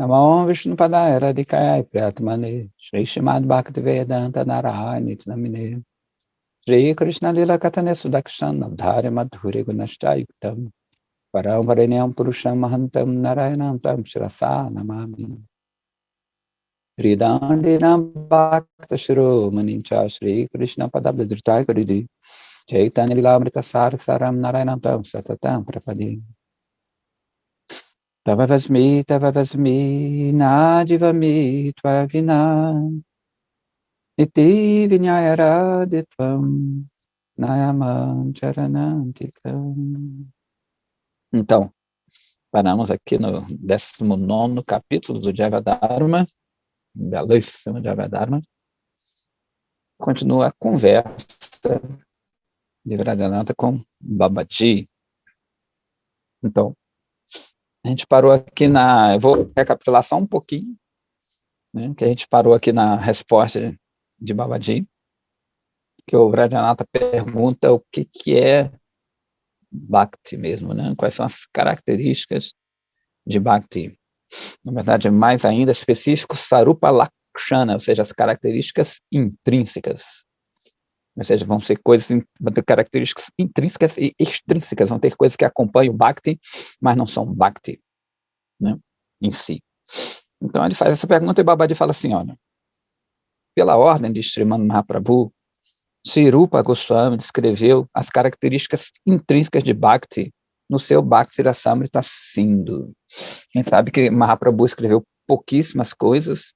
Namo Vishnupadaya Radhikaya Priyatmane Shri Srimad Bhaktivedanta Narayana Namine Shri Krishna Lila Katane Sudakshan Avdhari Madhuri Gunashtayuktam Paramvarenyam Purusham Mahantam Narayanam Tam Shirasa Namami Sridandinam Bhakta Shiromanincha Shri Krishna Padabda Dhritai Karidi Chaitanya Lilamrita Sarasaram Narayanam Tam Satatam Prapadi Tava Vasmi Nadivami Tvavina Iti Vinayaraditam Nayamam Charanantikam. Então, paramos aqui no 19º capítulo do Jayavadharma, belíssimo Jayavadharma. Continua a conversa de Vradananta com Babaji. Então, a gente parou aqui eu vou recapitular só um pouquinho, né, que a gente parou aqui na resposta de Babaji, que o Vradananta pergunta o que é Bhakti mesmo, né? Quais são as características de Bhakti. Na verdade, mais ainda específico, Sarupa Lakshana, ou seja, as características intrínsecas. Ou seja, vão ser vão ter características intrínsecas e extrínsecas, vão ter coisas que acompanham o Bhakti, mas não são Bhakti, né, em si. Então, ele faz essa pergunta e Babaji fala assim, olha, pela ordem de Srimad Mahaprabhu, Sri Rupa Goswami descreveu as características intrínsecas de Bhakti no seu Bhakti Rasamrita Sindhu. Quem sabe que Mahaprabhu escreveu pouquíssimas coisas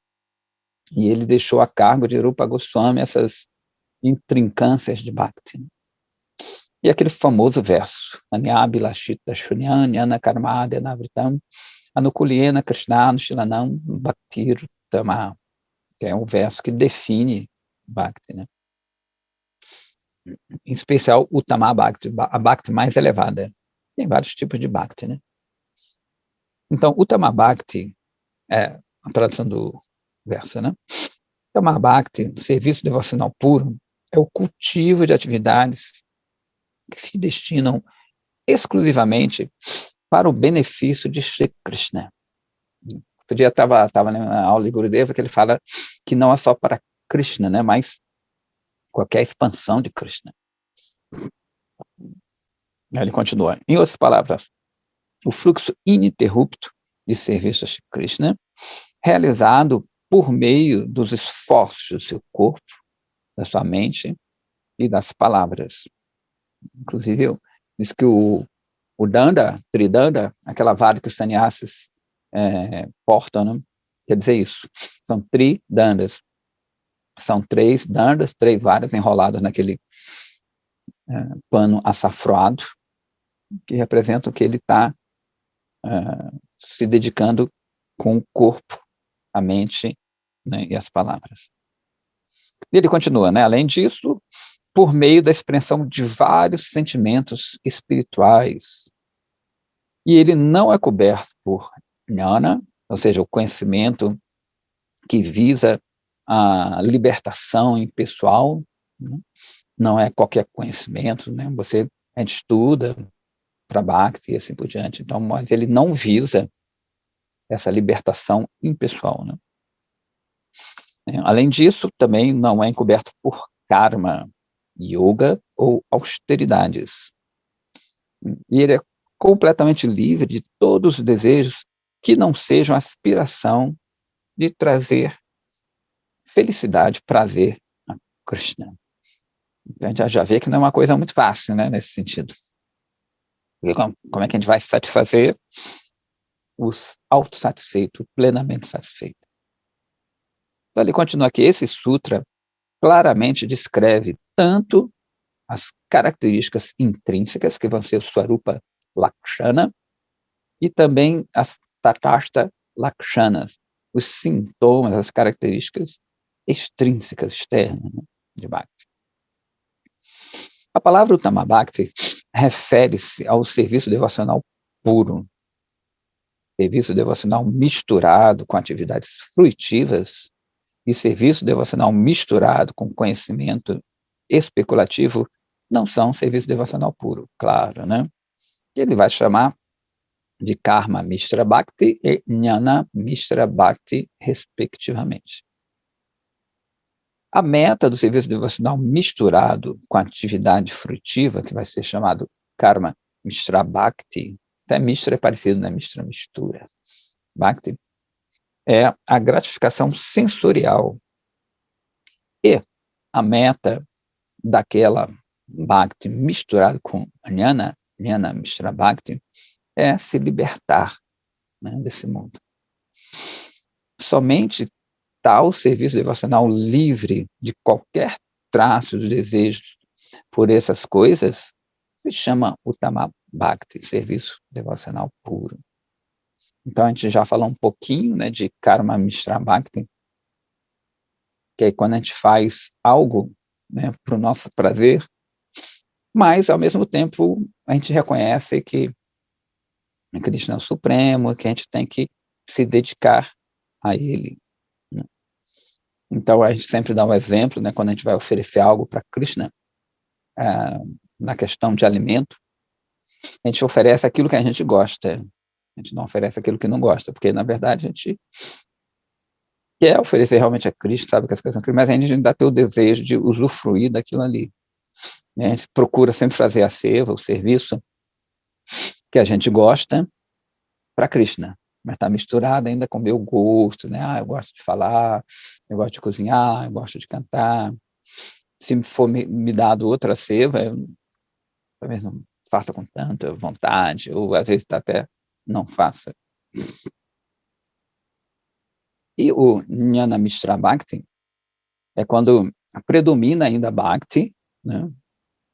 e ele deixou a cargo de Rupa Goswami essas intrincâncias de Bhakti. E aquele famoso verso, Anyabhilashita Shunyana Karmada Navritam Anukuliena Krishna Anushlanam Bhaktir Tama, que é um verso que define Bhakti, né? Em especial o Tama Bhakti, a Bhakti mais elevada. Tem vários tipos de Bhakti, né? Então, o Tama Bhakti, a tradução do verso, né? Tama Bhakti, serviço devocional puro, é o cultivo de atividades que se destinam exclusivamente para o benefício de Shri Krishna. Outro dia estava na aula de Gurudeva que ele fala que não é só para Krishna, né? Mas qualquer expansão de Krishna. Ele continua. Em outras palavras, o fluxo ininterrupto de serviço a Shri Krishna, realizado por meio dos esforços do seu corpo, da sua mente e das palavras. Inclusive, diz que o Danda, Tridanda, aquela vara que os sannyasis portam, né? Quer dizer isso. São tridandas. São 3 dandas, 3 varas enroladas naquele pano açafroado, que representam que ele está se dedicando com o corpo, a mente, né, e as palavras. E ele continua, né? Além disso, por meio da expressão de vários sentimentos espirituais. E ele não é coberto por jnana, ou seja, o conhecimento que visa a libertação impessoal, né? Não é qualquer conhecimento, né? A gente estuda para Bhakti e assim por diante, então, mas ele não visa essa libertação impessoal, né? Além disso, também não é encoberto por karma, yoga ou austeridades. E ele é completamente livre de todos os desejos que não sejam aspiração de trazer felicidade, prazer a Krishna. Então, a gente já vê que não é uma coisa muito fácil, né, nesse sentido. Porque como é que a gente vai satisfazer os autossatisfeitos, plenamente satisfeitos? Então, ele continua aqui, esse sutra claramente descreve tanto as características intrínsecas, que vão ser o Swarupa Lakshana, e também as Tatastha Lakshanas, os sintomas, as características extrínsecas, externas, né, de Bhakti. A palavra Uttama Bhakti refere-se ao serviço devocional puro, serviço devocional misturado com atividades fruitivas e serviço devocional misturado com conhecimento especulativo não são serviço devocional puro, claro, né? Ele vai chamar de Karma Mishra Bhakti e Jnana Mishra Bhakti, respectivamente. A meta do serviço devocional misturado com a atividade frutiva, que vai ser chamado Karma Mishra Bhakti, até Mishra é parecido, né? Mishra mistura. Bhakti é a gratificação sensorial. E a meta daquela Bhakti misturado com Jnana Mishra Bhakti, é se libertar, né, desse mundo. Somente tal serviço devocional livre de qualquer traço de desejos por essas coisas se chama Uttama Bhakti, serviço devocional puro. Então, a gente já falou um pouquinho, né, de Karma Mishra Bhakti, que é quando a gente faz algo, né, para o nosso prazer, mas, ao mesmo tempo, a gente reconhece que Krishna é o Supremo, que a gente tem que se dedicar a Ele, né? Então, a gente sempre dá um exemplo, né, quando a gente vai oferecer algo para Krishna, na questão de alimento, a gente oferece aquilo que a gente gosta, a gente não oferece aquilo que não gosta, porque, na verdade, a gente quer oferecer realmente a Krishna, sabe que as coisas são Krishna, mas a gente ainda tem o desejo de usufruir daquilo ali, né? A gente procura sempre fazer a seva, o serviço que a gente gosta para Krishna, mas está misturado ainda com o meu gosto, né? Eu gosto de falar, eu gosto de cozinhar, eu gosto de cantar. Se for me dado outra seva, eu talvez não faça com tanta vontade, ou às vezes até não faça. E o Jnana Mishra Bhakti é quando predomina ainda Bhakti, né?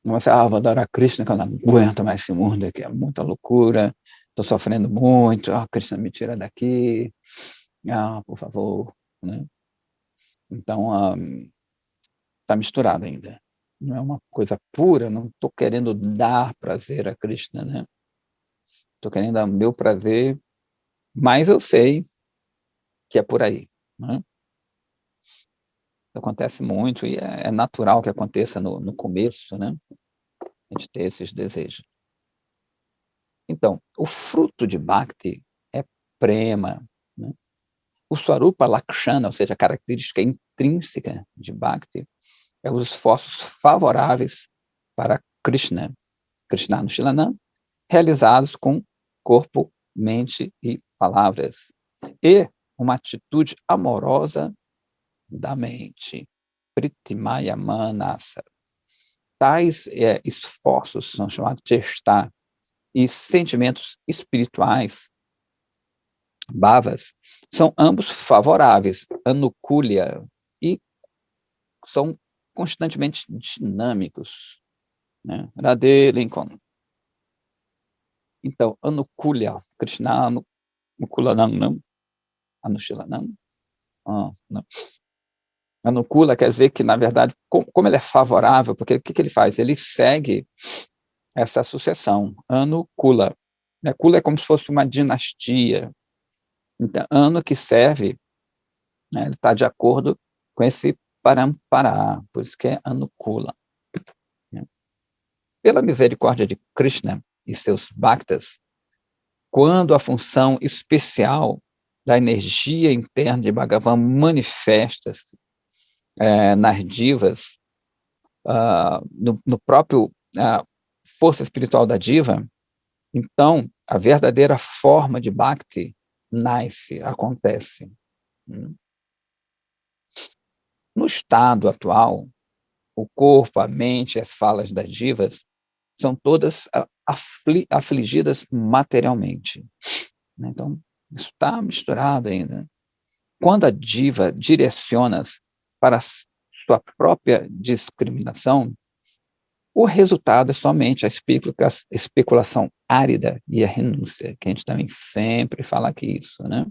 Você, vou adorar Krishna, que eu não aguento mais esse mundo aqui, é muita loucura, estou sofrendo muito, Krishna me tira daqui, por favor, né? Então, está misturado ainda. Não é uma coisa pura, não estou querendo dar prazer a Krishna, né? Estou querendo dar o meu prazer, mas eu sei que é por aí, né? Isso acontece muito e é natural que aconteça no começo, né? A gente ter esses desejos. Então, o fruto de Bhakti é prema, né? O Swarupa Lakshana, ou seja, a característica intrínseca de Bhakti, é os esforços favoráveis para Krishna, Krishnanushilana, realizados com corpo, mente e palavras, e uma atitude amorosa da mente, Pritimaya Manasa. Tais esforços são chamados de chesta, e sentimentos espirituais, bhavas, são ambos favoráveis, anukulya, e são constantemente dinâmicos, né? Radhe Lincoln. Então, anukulya, Krishna anukulanam, anushilanam, não. Anukula quer dizer que, na verdade, como ele é favorável, porque o que ele faz? Ele segue essa sucessão, anukula. Kula é como se fosse uma dinastia. Então, ano que serve, né, ele está de acordo com esse parampara, por isso que é anukula. Pela misericórdia de Krishna e seus bhaktas, quando a função especial da energia interna de Bhagavan manifesta-se nas divas, no próprio força espiritual da diva, então a verdadeira forma de Bhakti nasce, acontece. No estado atual, o corpo, a mente e as falas das divas são todas afligidas materialmente. Então, isso está misturado ainda. Quando a diva direciona para a sua própria discriminação, o resultado é somente a especulação árida e a renúncia, que a gente também sempre fala aqui isso, né?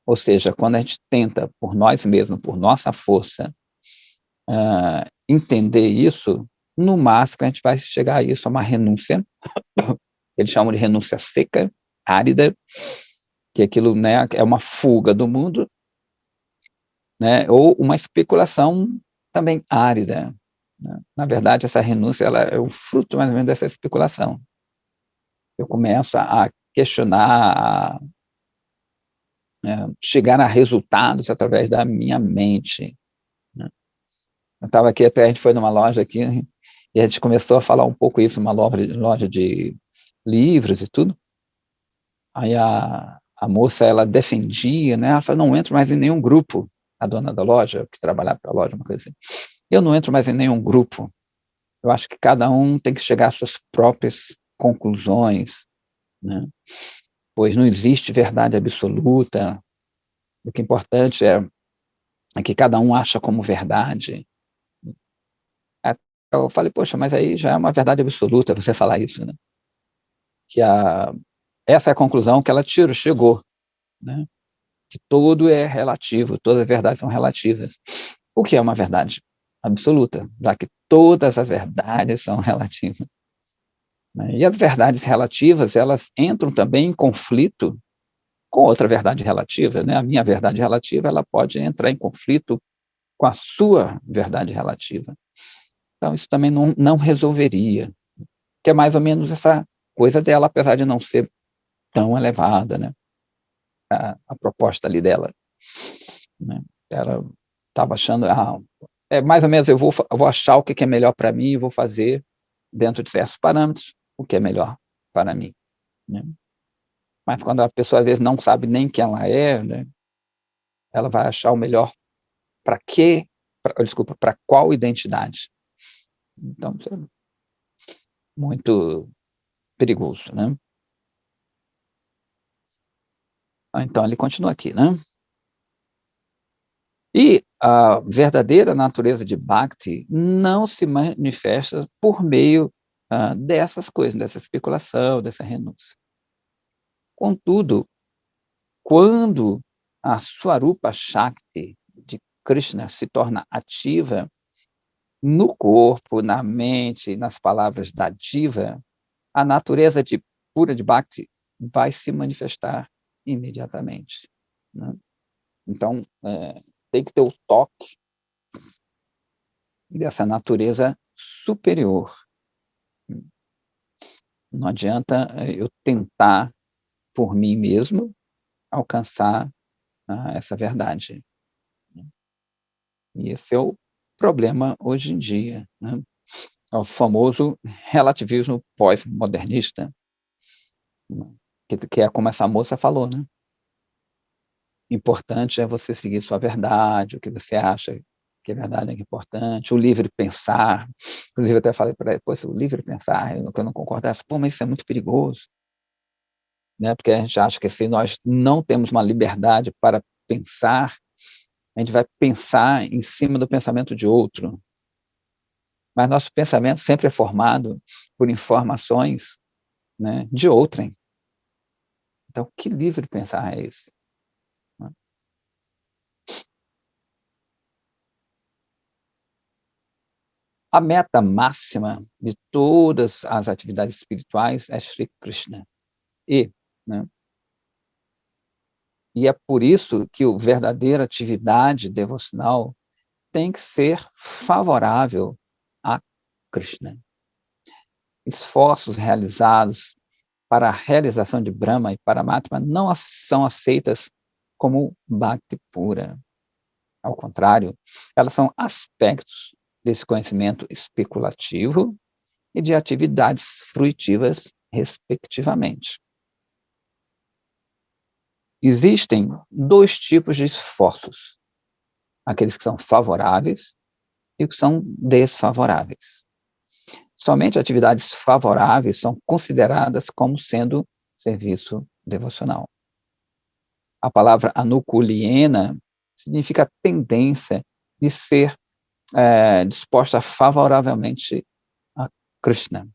Ou seja, quando a gente tenta, por nós mesmos, por nossa força, entender isso, no máximo a gente vai chegar a isso, a uma renúncia, eles chamam de renúncia seca, árida, que aquilo, né, é uma fuga do mundo, né, ou uma especulação também árida, né? Na verdade, essa renúncia ela é o fruto mais ou menos dessa especulação. eu começo a questionar, chegar a resultados através da minha mente, né. Eu estava aqui, até a gente foi numa loja aqui, e a gente começou a falar um pouco isso, uma loja de livros e tudo. Aí a moça, ela defendia, né, ela falou: "Não entro mais em nenhum grupo", a dona da loja, que trabalhava para a loja, uma coisa assim. "Eu não entro mais em nenhum grupo, eu acho que cada um tem que chegar às suas próprias conclusões, né, pois não existe verdade absoluta, o que é importante é que cada um acha como verdade". Aí eu falei: "Poxa, mas aí já é uma verdade absoluta você falar isso, né". Que essa é a conclusão que ela chegou, né, que tudo é relativo, todas as verdades são relativas. O que é uma verdade absoluta? Já que todas as verdades são relativas, né, e as verdades relativas, elas entram também em conflito com outra verdade relativa, né, a minha verdade relativa, ela pode entrar em conflito com a sua verdade relativa. Então isso também não resolveria, que é mais ou menos essa coisa dela, apesar de não ser tão elevada, né, a proposta ali dela, né. Ela estava achando, é mais ou menos, eu vou achar o que que é melhor para mim e vou fazer dentro de certos parâmetros, o que é melhor para mim, né. Mas quando a pessoa às vezes não sabe nem quem ela é, né, ela vai achar o melhor para quê, desculpa, para qual identidade. Então isso é muito perigoso, né. Então ele continua aqui, né. E a verdadeira natureza de Bhakti não se manifesta por meio, dessas coisas, dessa especulação, dessa renúncia. Contudo, quando a Swarupa Shakti de Krishna se torna ativa no corpo, na mente, nas palavras da diva, a natureza pura de Bhakti vai se manifestar imediatamente, né. Então, tem que ter o toque dessa natureza superior. Não adianta, eu tentar por mim mesmo alcançar, essa verdade, né. E esse é o problema hoje em dia, né. É o famoso relativismo pós-modernista, né, que é como essa moça falou, né. Importante é você seguir sua verdade, o que você acha que é verdade é que é importante, o livre pensar. Inclusive eu até falei para ela: "Poxa, o livre pensar", que eu não concordava, ela falou: "Pô, mas isso é muito perigoso", né, porque a gente acha que se nós não temos uma liberdade para pensar, a gente vai pensar em cima do pensamento de outro, mas nosso pensamento sempre é formado por informações, né, de outrem. Então que livre pensar é esse, né? A meta máxima de todas as atividades espirituais é Shri Krishna. E, né, e é por isso que o verdadeira atividade devocional tem que ser favorável a Krishna. Esforços realizados para a realização de Brahma e Paramatma não são aceitas como bhakti pura. Ao contrário, elas são aspectos desse conhecimento especulativo e de atividades fruitivas, respectivamente. Existem 2 tipos de esforços: aqueles que são favoráveis e os que são desfavoráveis. Somente atividades favoráveis são consideradas como sendo serviço devocional. A palavra anukuliena significa tendência de ser, disposta favoravelmente a Krishna.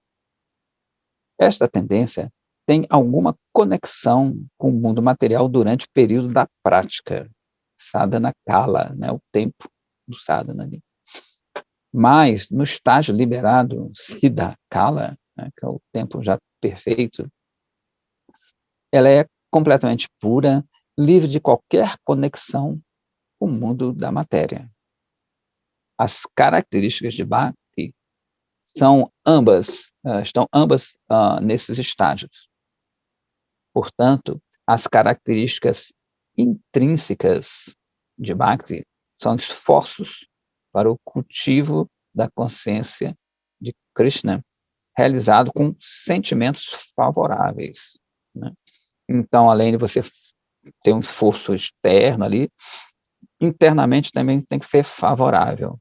Esta tendência tem alguma conexão com o mundo material durante o período da prática, sadhana kala, né, o tempo do sadhana ali. Mas no estágio liberado, siddha kala, né, que é o tempo já perfeito, ela é completamente pura, livre de qualquer conexão com o mundo da matéria. As características de Bhakti estão ambas nesses estágios. Portanto, as características intrínsecas de Bhakti são esforços para o cultivo da consciência de Krishna, realizado com sentimentos favoráveis, né? Então, além de você ter um esforço externo ali, internamente também tem que ser favorável.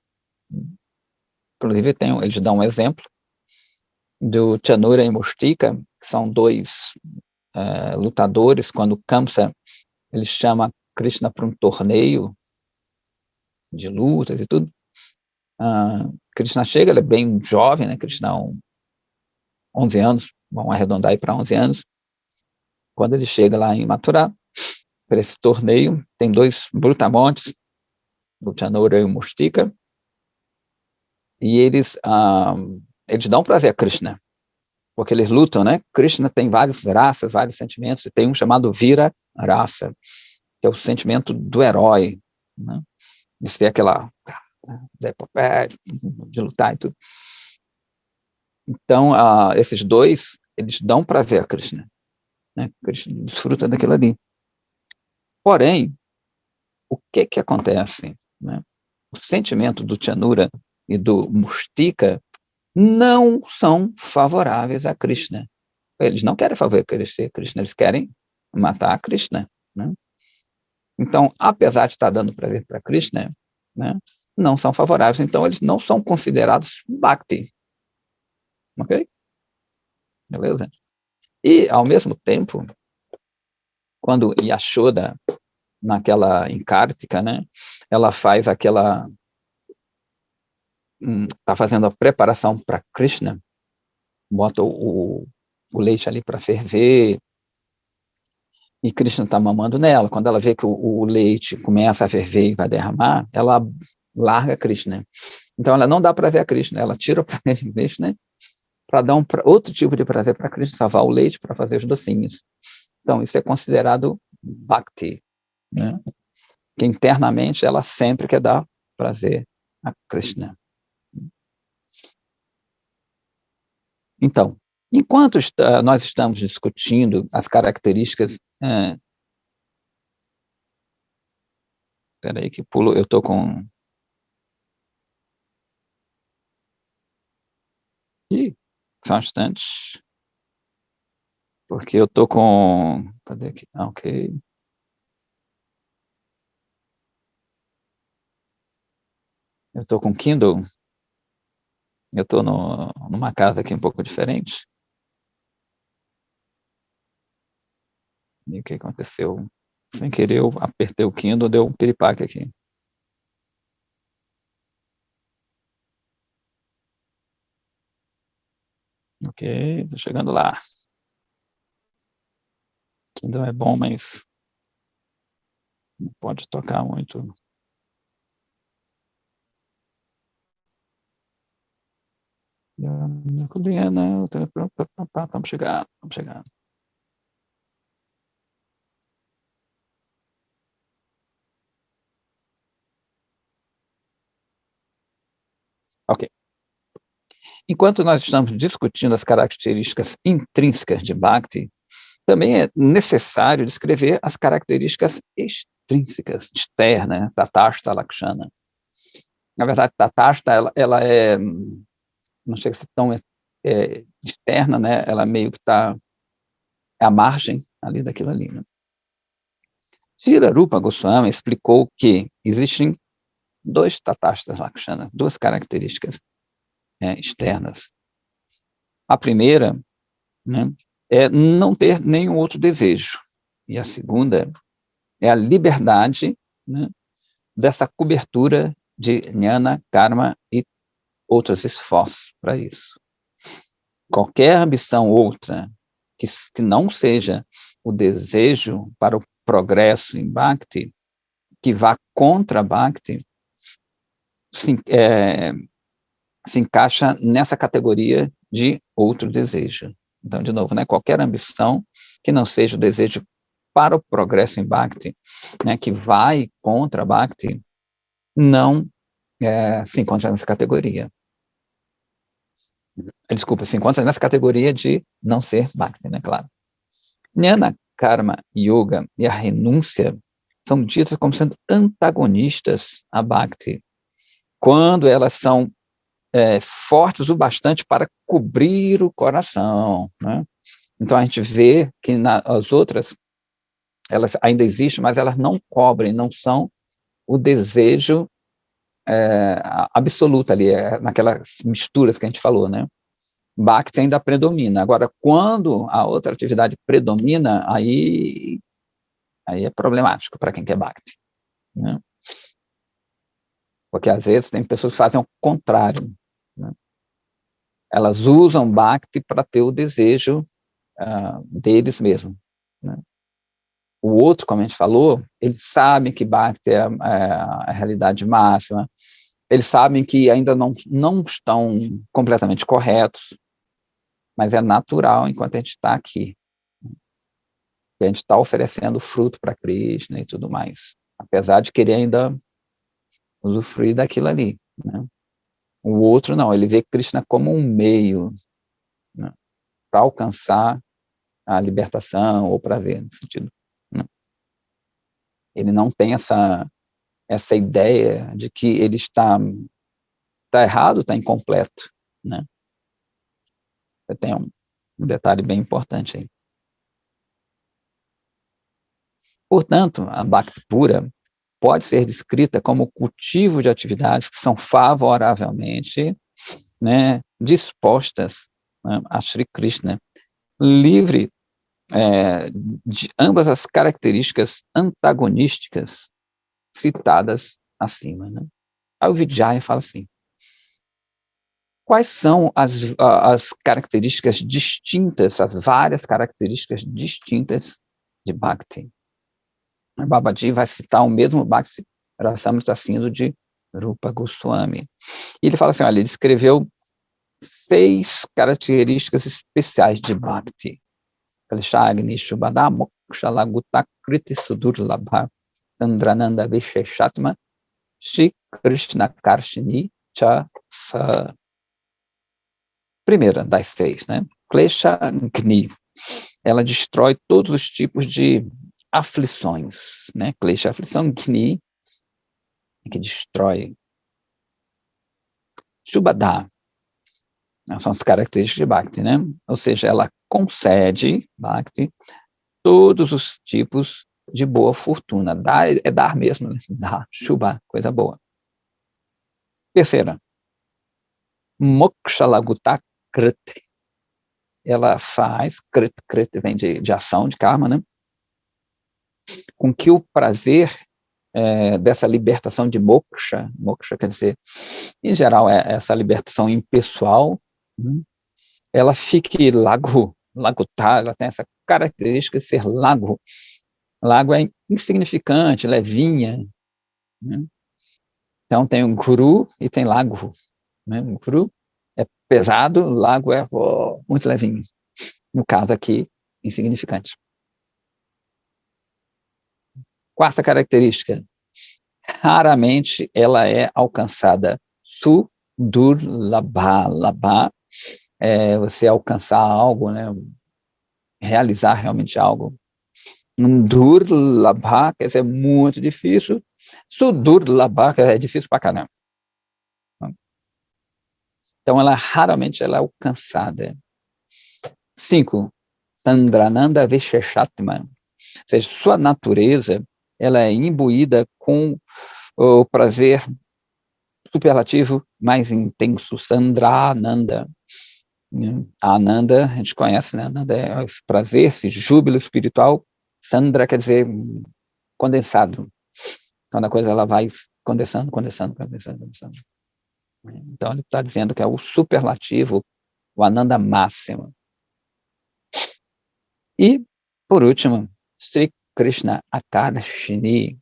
Inclusive, eles dão um exemplo do Chanura e Mustika, que são dois lutadores. Quando Kamsa ele chama Krishna para um torneio de lutas e tudo, Krishna chega, ele é bem jovem, né? Krishna 11 anos, vamos arredondar aí para 11 anos. Quando ele chega lá em Mathura, para esse torneio, tem dois brutamontes, o Chanura e o Mustika, e eles dão prazer a Krishna, porque eles lutam, né? Krishna tem várias raças, vários sentimentos, e tem um chamado Vira Rasa, que é o sentimento do herói, né? De ser aquela de lutar e tudo. Então, esses dois, eles dão prazer a Krishna, né? Krishna desfruta daquilo ali. Porém, o que acontece, né? O sentimento do Chanura e do Mustika não são favoráveis a Krishna. Eles não querem favorecer Krishna, eles querem matar a Krishna, né? Então, apesar de estar dando prazer para Krishna, né, não são favoráveis, então eles não são considerados Bhakti. Ok? Beleza? E, ao mesmo tempo, quando Yashoda, naquela em Kartika, né, ela faz aquela está fazendo a preparação para Krishna, bota o leite ali para ferver, e Krishna está mamando nela. Quando ela vê que o leite começa a ferver e vai derramar, ela larga Krishna. Então, ela não dá prazer a Krishna, ela tira o prazer de Krishna para dar outro tipo de prazer para Krishna, salvar o leite para fazer os docinhos. Então, isso é considerado Bhakti, né? Que internamente ela sempre quer dar prazer a Krishna. Então, enquanto nós estamos discutindo as características... Espera aí que pulo, eu estou com... Só um instante, porque eu estou com... Cadê aqui? Ok. Eu estou com Kindle. Eu estou numa casa aqui um pouco diferente. E o que aconteceu? Sem querer, eu apertei o Kindle, deu um piripaque aqui. Ok, estou chegando lá. Kindle é bom, mas não pode tocar muito. Estamos chegando, estamos chegando. Ok. Enquanto nós estamos discutindo as características intrínsecas de Bhakti, também é necessário descrever as características extrínsecas, externas, Tatashta Lakshana. Na verdade, Tatashta, ela é, não chega a ser tão externa, né? Ela meio que está à margem ali daquilo ali, né? Srila Rupa Goswami explicou que existem dois Tatashtas Lakshana, duas características externas. A primeira, né, é não ter nenhum outro desejo. E a segunda é a liberdade, né, dessa cobertura de jnana, karma e outros esforços para isso. Qualquer ambição outra que não seja o desejo para o progresso em Bhakti, que vá contra Bhakti, se encaixa nessa categoria de outro desejo. Então, de novo, né, qualquer ambição que não seja o desejo para o progresso em Bhakti, né, que vai contra Bhakti, não se encontra nessa categoria. Desculpa, se encontra nessa categoria de não ser Bhakti, né, claro. Jnana, karma yoga e a renúncia são ditas como sendo antagonistas à bhakti, quando elas são fortes o bastante para cobrir o coração, né? Então a gente vê que as outras, elas ainda existem, mas elas não cobrem, não são o desejo absoluto ali, naquelas misturas que a gente falou, né? Bhakti ainda predomina. Agora, quando a outra atividade predomina, aí é problemático para quem quer Bhakti, né? Porque às vezes tem pessoas que fazem o contrário, né? Elas usam Bhakti para ter o desejo deles mesmos, né? O outro, como a gente falou, eles sabem que Bhakti é a realidade máxima, eles sabem que ainda não estão completamente corretos, mas é natural enquanto a gente está aqui, que a gente está oferecendo fruto para Krishna e tudo mais, apesar de querer ainda usufruir daquilo ali, né? O outro não, ele vê Krishna como um meio, né, para alcançar a libertação ou prazer, no sentido, né? Ele não tem essa ideia de que ele está errado, está incompleto, né? Tem um detalhe bem importante aí. Portanto, a Bhakti pura pode ser descrita como cultivo de atividades que são favoravelmente, né, dispostas, né, a Sri Krishna, livre de ambas as características antagonísticas citadas acima, né? Aí o Vijaya fala assim: quais são as características distintas, as várias características distintas de Bhakti? Babaji vai citar o mesmo Bhakti Rasamrita Sindhu de Rupa Goswami. E ele fala assim, olha, ele escreveu 6 características especiais de Bhakti. Kalishagni Shubhada Moksha Laguta Kriti Sudurlabha Sandrananda Visheshatma Shri Krishna Karshini Cha Sa. Primeira das 6, né? Klesha Agni. Ela destrói todos os tipos de aflições, né? Klesha, aflição, Agni, que destrói. Shubhada, né? São as características de Bhakti, né? Ou seja, ela concede, Bhakti, todos os tipos de boa fortuna. Dar é dar mesmo, né? Dar, Shubha, coisa boa. Terceira, Moksha Laguta Kriti. Ela faz, Kriti vem de ação, de karma, né? Com que o prazer dessa libertação de moksha quer dizer, em geral, essa libertação impessoal, né? Ela fique lagutar, ela tem essa característica de ser lago. Lago é insignificante, levinha, né? Então tem o guru e tem lago, né? O guru é pesado, o lago é muito levinho. No caso aqui, insignificante. Quarta característica, raramente ela é alcançada. Sudurlabha, labha, você alcançar algo, né? Realizar realmente algo. Durlabha, quer dizer, muito difícil. Sudurlabha, que é difícil pra caramba. Então, raramente ela é alcançada. 5. Sandrananda Visheshatma. Ou seja, sua natureza, ela é imbuída com o prazer superlativo mais intenso, Sandrananda. Ananda, a gente conhece, né? Ananda é esse prazer, esse júbilo espiritual. Sandra quer dizer condensado. Quando a coisa ela vai condensando. Então ele está dizendo que é o superlativo, o Ananda máximo. E, por último, Sri Krishna Akarshini.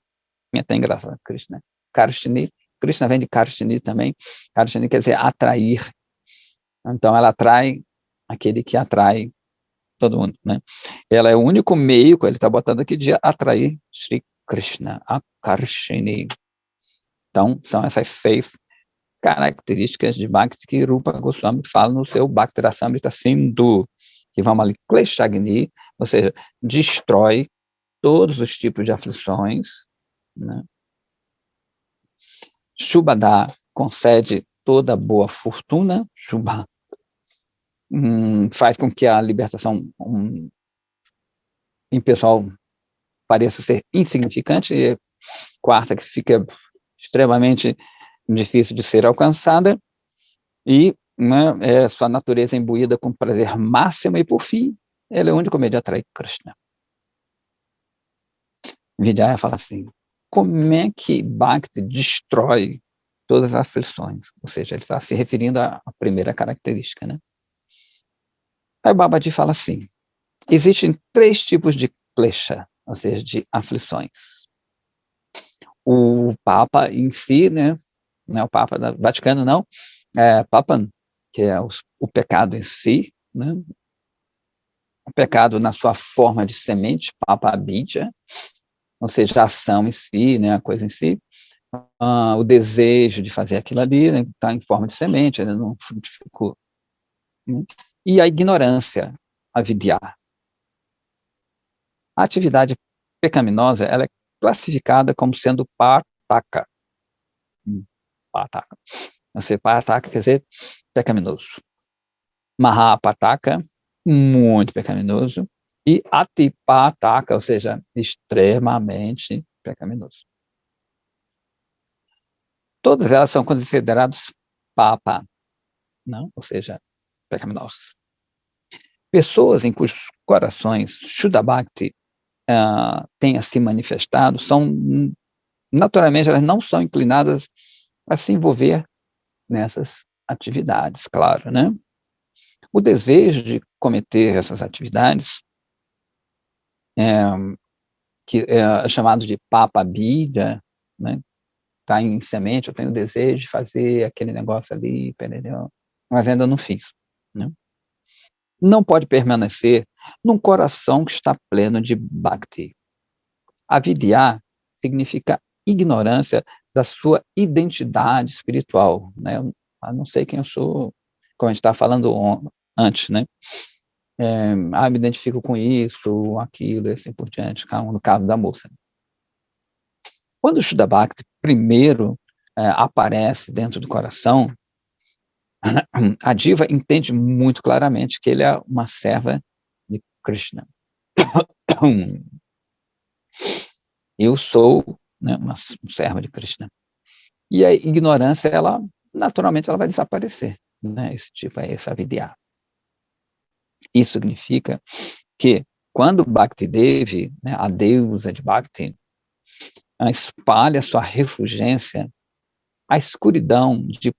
É até engraçado, Krishna. Karshini. Krishna vem de Karshini também. Karshini quer dizer atrair. Então ela atrai aquele que atrai todo mundo, né? Ela é o único meio, ele está botando aqui, de atrair Sri Krishna Akarshini. Então, são essas 6 características de Bhakti que Rupa Goswami fala no seu Bhakti Rasamrita Sindhu. que vamos ali, Kleshagni, ou seja, destrói todos os tipos de aflições, né? Shubhada concede toda boa fortuna, Shubha faz com que a libertação em pessoal pareça ser insignificante, e quarta, que fica extremamente difícil de ser alcançada, e né, sua natureza imbuída com prazer máximo, e por fim, ele é o único meio de atrair Krishna. Vijaya fala assim, como é que Bhakti destrói todas as aflições? Ou seja, ele está se referindo à primeira característica, né? Aí Babaji fala assim, existem 3 tipos de klesha, ou seja, de aflições. O Papa em si, né, não é o Papa do Vaticano, não, Papan, que é o pecado em si, né, o pecado na sua forma de semente, Papa Abidya, ou seja, a ação em si, né, a coisa em si, o desejo de fazer aquilo ali, né, está em forma de semente, ainda não frutificou. Né, e a ignorância, a vidya. A atividade pecaminosa, ela é classificada como sendo pataka. Pataka. Você pataka quer dizer pecaminoso. Mahapataka, muito pecaminoso. E atipataka, ou seja, extremamente pecaminoso. Todas elas são consideradas papa, não? Ou seja, pecaminosas. Pessoas em cujos corações Shuddha Bhakti tenha se manifestado, naturalmente, elas não são inclinadas a se envolver nessas atividades, claro, né? O desejo de cometer essas atividades, que é chamado de papabidya, né? Está em semente, eu tenho o desejo de fazer aquele negócio ali, entendeu? Mas ainda não fiz, né? Não pode permanecer num coração que está pleno de bhakti. Avidya significa ignorância da sua identidade espiritual, né? Eu não sei quem eu sou, como a gente estava falando antes, né? Me identifico com isso, aquilo, e assim por diante, no caso da moça. Quando o Shuddha Bhakti primeiro aparece dentro do coração, a diva entende muito claramente que ele é uma serva de Krishna. Eu sou, né, uma serva de Krishna. E a ignorância, naturalmente, ela vai desaparecer, né? Essa vidya. Isso significa que quando Bhakti Devi, né, a deusa de Bhakti, espalha sua refulgência, a escuridão de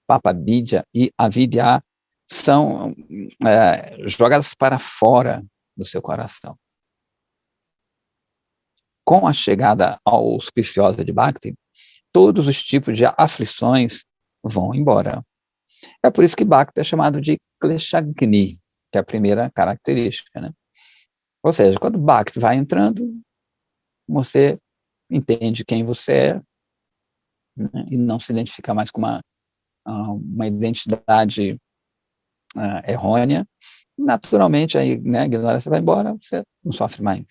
Papabidya e Avidya são jogadas para fora do seu coração. Com a chegada ao auspiciosa de Bhakti, todos os tipos de aflições vão embora. É por isso que Bhakti é chamado de Kleshagni, que é a primeira característica, né? Ou seja, quando Bhakti vai entrando, você entende quem você é, né, e não se identifica mais com uma identidade errônea. Naturalmente, aí, né, a ignorância vai embora, você não sofre mais.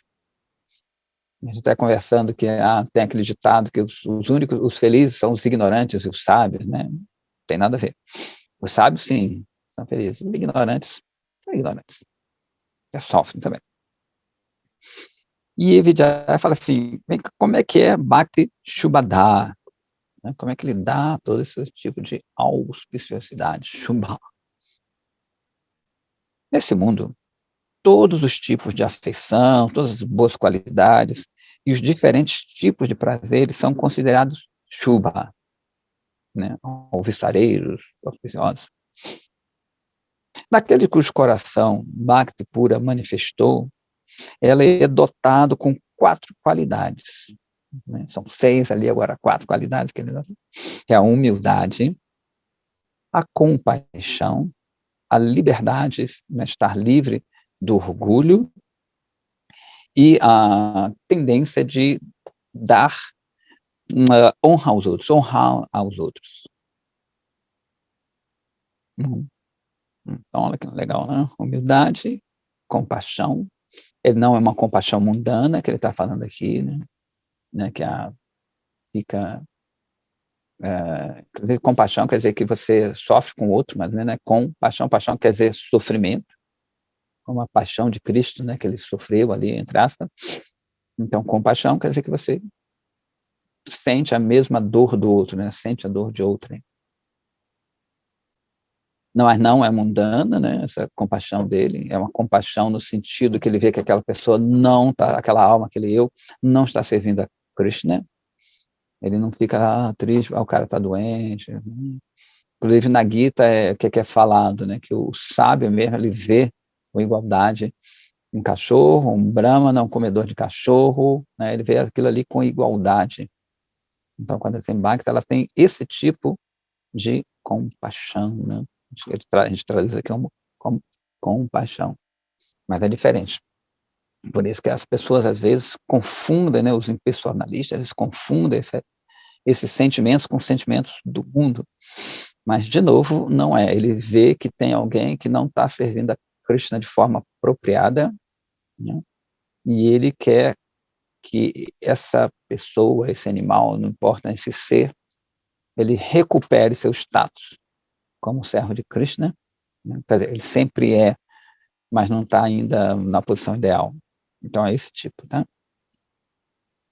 A gente está conversando que tem aquele ditado que os únicos, os felizes são os ignorantes e os sábios, né? Não tem nada a ver. Os sábios, sim, são felizes. Os ignorantes são ignorantes. Sofrem também. E Vijaya fala assim, como é que é Bhakti Shubhada? Né? Como é que ele dá todo esse tipo de auspiciosidade, Shubha? Nesse mundo, todos os tipos de afeição, todas as boas qualidades e os diferentes tipos de prazeres são considerados Shubha, né? Alvissareiros, auspiciosos. Naquele cujo coração Bhakti pura manifestou, ela é dotado com 4 qualidades. Né? São 6 ali, agora 4 qualidades que ele dá. É a humildade, a compaixão, a liberdade, né, estar livre do orgulho e a tendência de dar honra aos outros, honrar aos outros. Então, olha que legal, né? Humildade, compaixão. Ele não é uma compaixão mundana que ele está falando aqui, né? Que fica. Inclusive, compaixão quer dizer que você sofre com o outro, mas não é compaixão. Paixão quer dizer sofrimento, como a paixão de Cristo, né? Que ele sofreu ali, entre aspas. Então, compaixão quer dizer que você sente a mesma dor do outro, né? Sente a dor de outrem. Não é mundana, né? Essa compaixão dele é uma compaixão no sentido que ele vê que aquela pessoa não está, aquela alma, aquele eu, não está servindo a Krishna. Ele não fica triste, o cara está doente. Inclusive na Gita o que é falado, né? Que o sábio mesmo ele vê a igualdade um cachorro, um brahmana, um comedor de cachorro, né? Ele vê aquilo ali com igualdade. Então, quando tem Bhakti, ela tem esse tipo de compaixão, né? A gente traduz aqui como compaixão, mas é diferente. Por isso que as pessoas, às vezes, confundem, né? Os impersonalistas, eles confundem esses sentimentos com sentimentos do mundo. Mas, de novo, não é. Ele vê que tem alguém que não está servindo a Krishna de forma apropriada, né? E ele quer que essa pessoa, esse animal, não importa, esse ser, ele recupere seu status como servo de Krishna, né? Quer dizer, ele sempre é, mas não está ainda na posição ideal. Então é esse tipo, tá?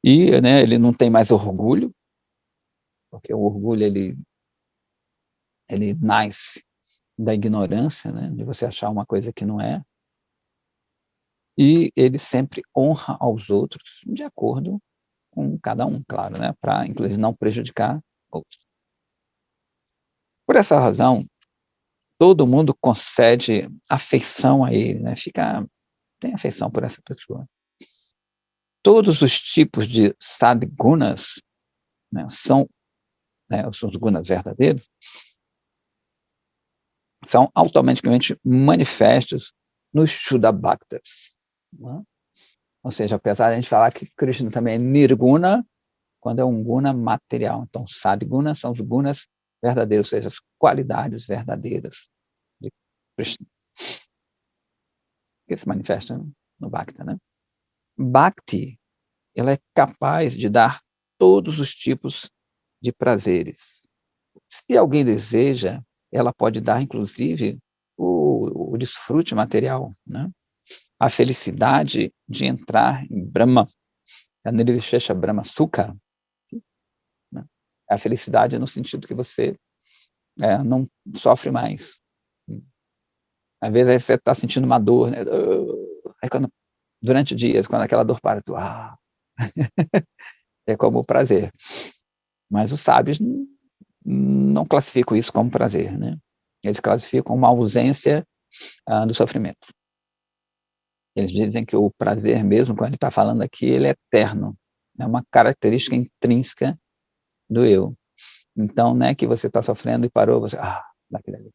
E, né, ele não tem mais orgulho, porque o orgulho ele nasce da ignorância, né, de você achar uma coisa que não é. E ele sempre honra aos outros de acordo com cada um, claro, né, para inclusive não prejudicar outros. Por essa razão, todo mundo concede afeição a ele, né? Tem afeição por essa pessoa. Todos os tipos de sadgunas, né, são os gunas verdadeiros, são automaticamente manifestos nos Shuddha Bhaktas. Né? Ou seja, apesar de a gente falar que Krishna também é nirguna, quando é um guna material. Então, sadgunas são os gunas verdadeiros, ou seja, as qualidades verdadeiras de Krishna, que se manifestam no Bhakta. Né? Bhakti, ela é capaz de dar todos os tipos de prazeres. Se alguém deseja, ela pode dar, inclusive, o desfrute material, né? A felicidade de entrar em Brahma, a Nirvishesha Brahma Sukha, né? A felicidade no sentido que você não sofre mais. Às vezes você está sentindo uma dor, né? Durante dias, quando aquela dor para, é como o prazer. Mas os sábios não classificam isso como prazer, né? Eles classificam uma ausência do sofrimento. Eles dizem que o prazer mesmo, quando ele está falando aqui, ele é eterno. É uma característica intrínseca do eu. Então, não é que você está sofrendo e parou, você, daquele ali.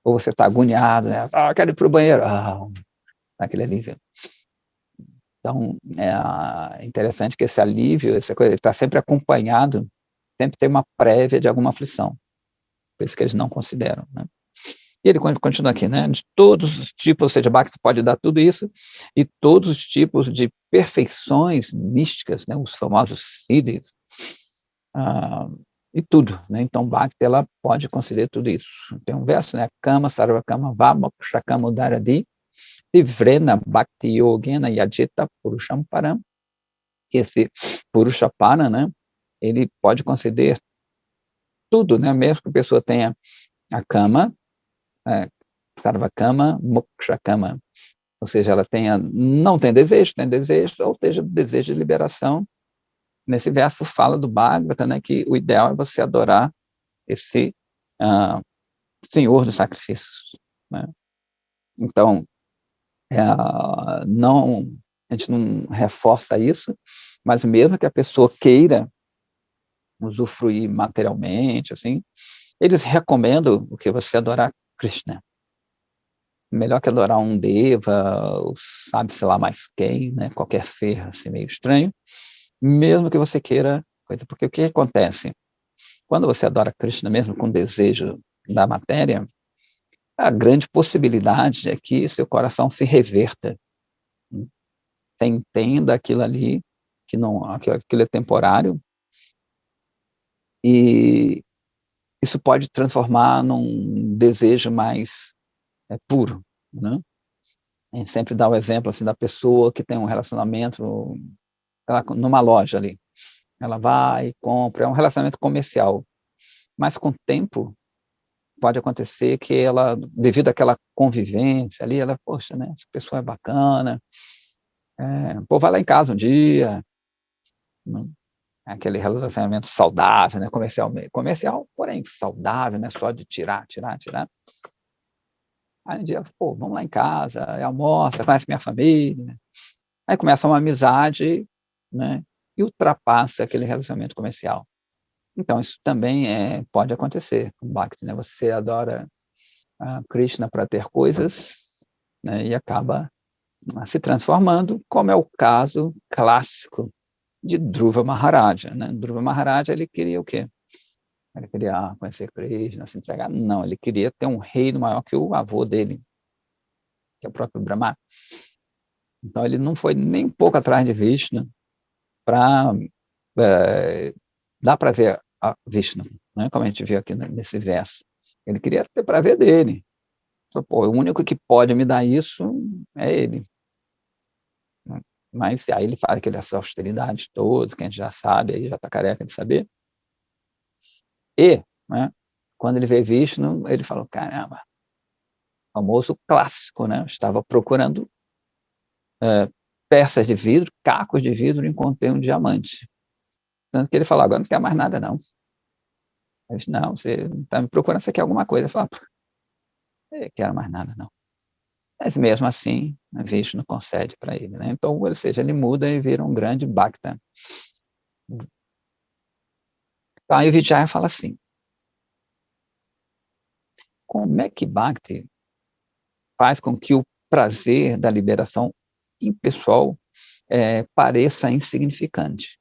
Ou você está agoniado, né? Quero ir para o banheiro, daquele alívio. Então, é interessante que esse alívio, essa coisa, está sempre acompanhado, sempre tem uma prévia de alguma aflição. Por isso que eles não consideram, né? E ele continua aqui, né? De todos os tipos, ou seja, Bhakti pode dar tudo isso, e todos os tipos de perfeições místicas, né? Os famosos siddhis, e tudo, né? Então, Bhakti, ela pode conceder tudo isso. Tem um verso, né? Kama, Sarva Kama, Va, Moksha Kama, Udaradi, Tivrena, Bhakti Yogena, Yajita, Purusham Param. Esse Purushapana, né? Ele pode conceder tudo, né? Mesmo que a pessoa tenha a Kama, Sarvakama, Mokshakama, ou seja, ela não tem desejo, ou seja, desejo de liberação. Nesse verso fala do Bhagavata, né, que o ideal é você adorar esse Senhor dos sacrifícios. Né? Então, a gente não reforça isso, mas mesmo que a pessoa queira usufruir materialmente, assim, eles recomendam o que você adorar Krishna. Melhor que adorar um deva, ou sabe-se lá mais quem, né? Qualquer ser assim, meio estranho, mesmo que você queira coisa. Porque o que acontece? Quando você adora Krishna mesmo com desejo da matéria, a grande possibilidade é que seu coração se reverta. Você entenda aquilo ali, que não, aquilo é temporário, e isso pode transformar num desejo mais puro, né? A gente sempre dá o exemplo assim, da pessoa que tem um relacionamento numa loja ali. Ela vai e compra, é um relacionamento comercial. Mas com o tempo, pode acontecer que ela, devido àquela convivência ali, ela, poxa, né, essa pessoa é bacana, pô, vai lá em casa um dia, né? Aquele relacionamento saudável, né, comercial, porém saudável, né, só de tirar. Aí um dia, pô, vamos lá em casa, almoça, conhece minha família. Aí começa uma amizade, né, e ultrapassa aquele relacionamento comercial. Então, isso também pode acontecer com Bhakti, né? Você adora a Krishna para ter coisas, né, e acaba se transformando, como é o caso clássico de Dhruva Maharaja, né? Dhruva Maharaja, ele queria o quê? Ele queria conhecer Krishna, se entregar? Não, ele queria ter um reino maior que o avô dele, que é o próprio Brahma. Então, ele não foi nem um pouco atrás de Vishnu para dar para ver a Vishnu, né? Como a gente viu aqui nesse verso. Ele queria ter prazer dele. Pô, o único que pode me dar isso é ele. Mas aí ele fala aquelas austeridades todas, que a gente já sabe, aí já está careca de saber. E, né, quando ele vê Vishnu, ele falou, caramba, famoso clássico, né? Eu estava procurando peças de vidro, cacos de vidro, e encontrei um diamante. Tanto que ele falou, agora não quer mais nada, não. Eu disse, não, você está me procurando, você quer alguma coisa. Eu falei, não quero mais nada, não. Mas mesmo assim, Vishnu concede para ele, né? Então, ou seja, ele muda e vira um grande Bhakta. Aí o Vijaya fala assim, como é que Bhakti faz com que o prazer da liberação impessoal pareça insignificante,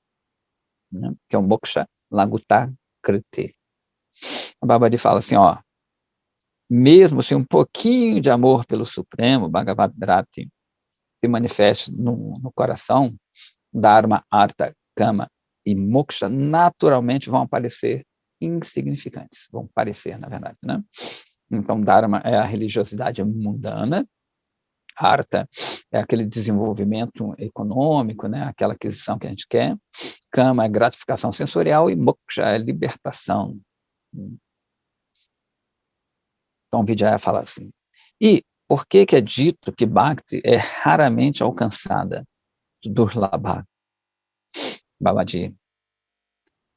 né? Que é o moksha laguta kriti. A Babaji fala assim, ó, mesmo se um pouquinho de amor pelo Supremo, Bhagavad Rati, se manifeste no coração, Dharma, Artha, Kama e Moksha naturalmente vão aparecer insignificantes, vão parecer, na verdade, né? Então, Dharma é a religiosidade mundana, Artha é aquele desenvolvimento econômico, né? Aquela aquisição que a gente quer, Kama é gratificação sensorial e Moksha é libertação. Então, Vijaya fala assim. E por que é dito que Bhakti é raramente alcançada? Durlabha. Babaji.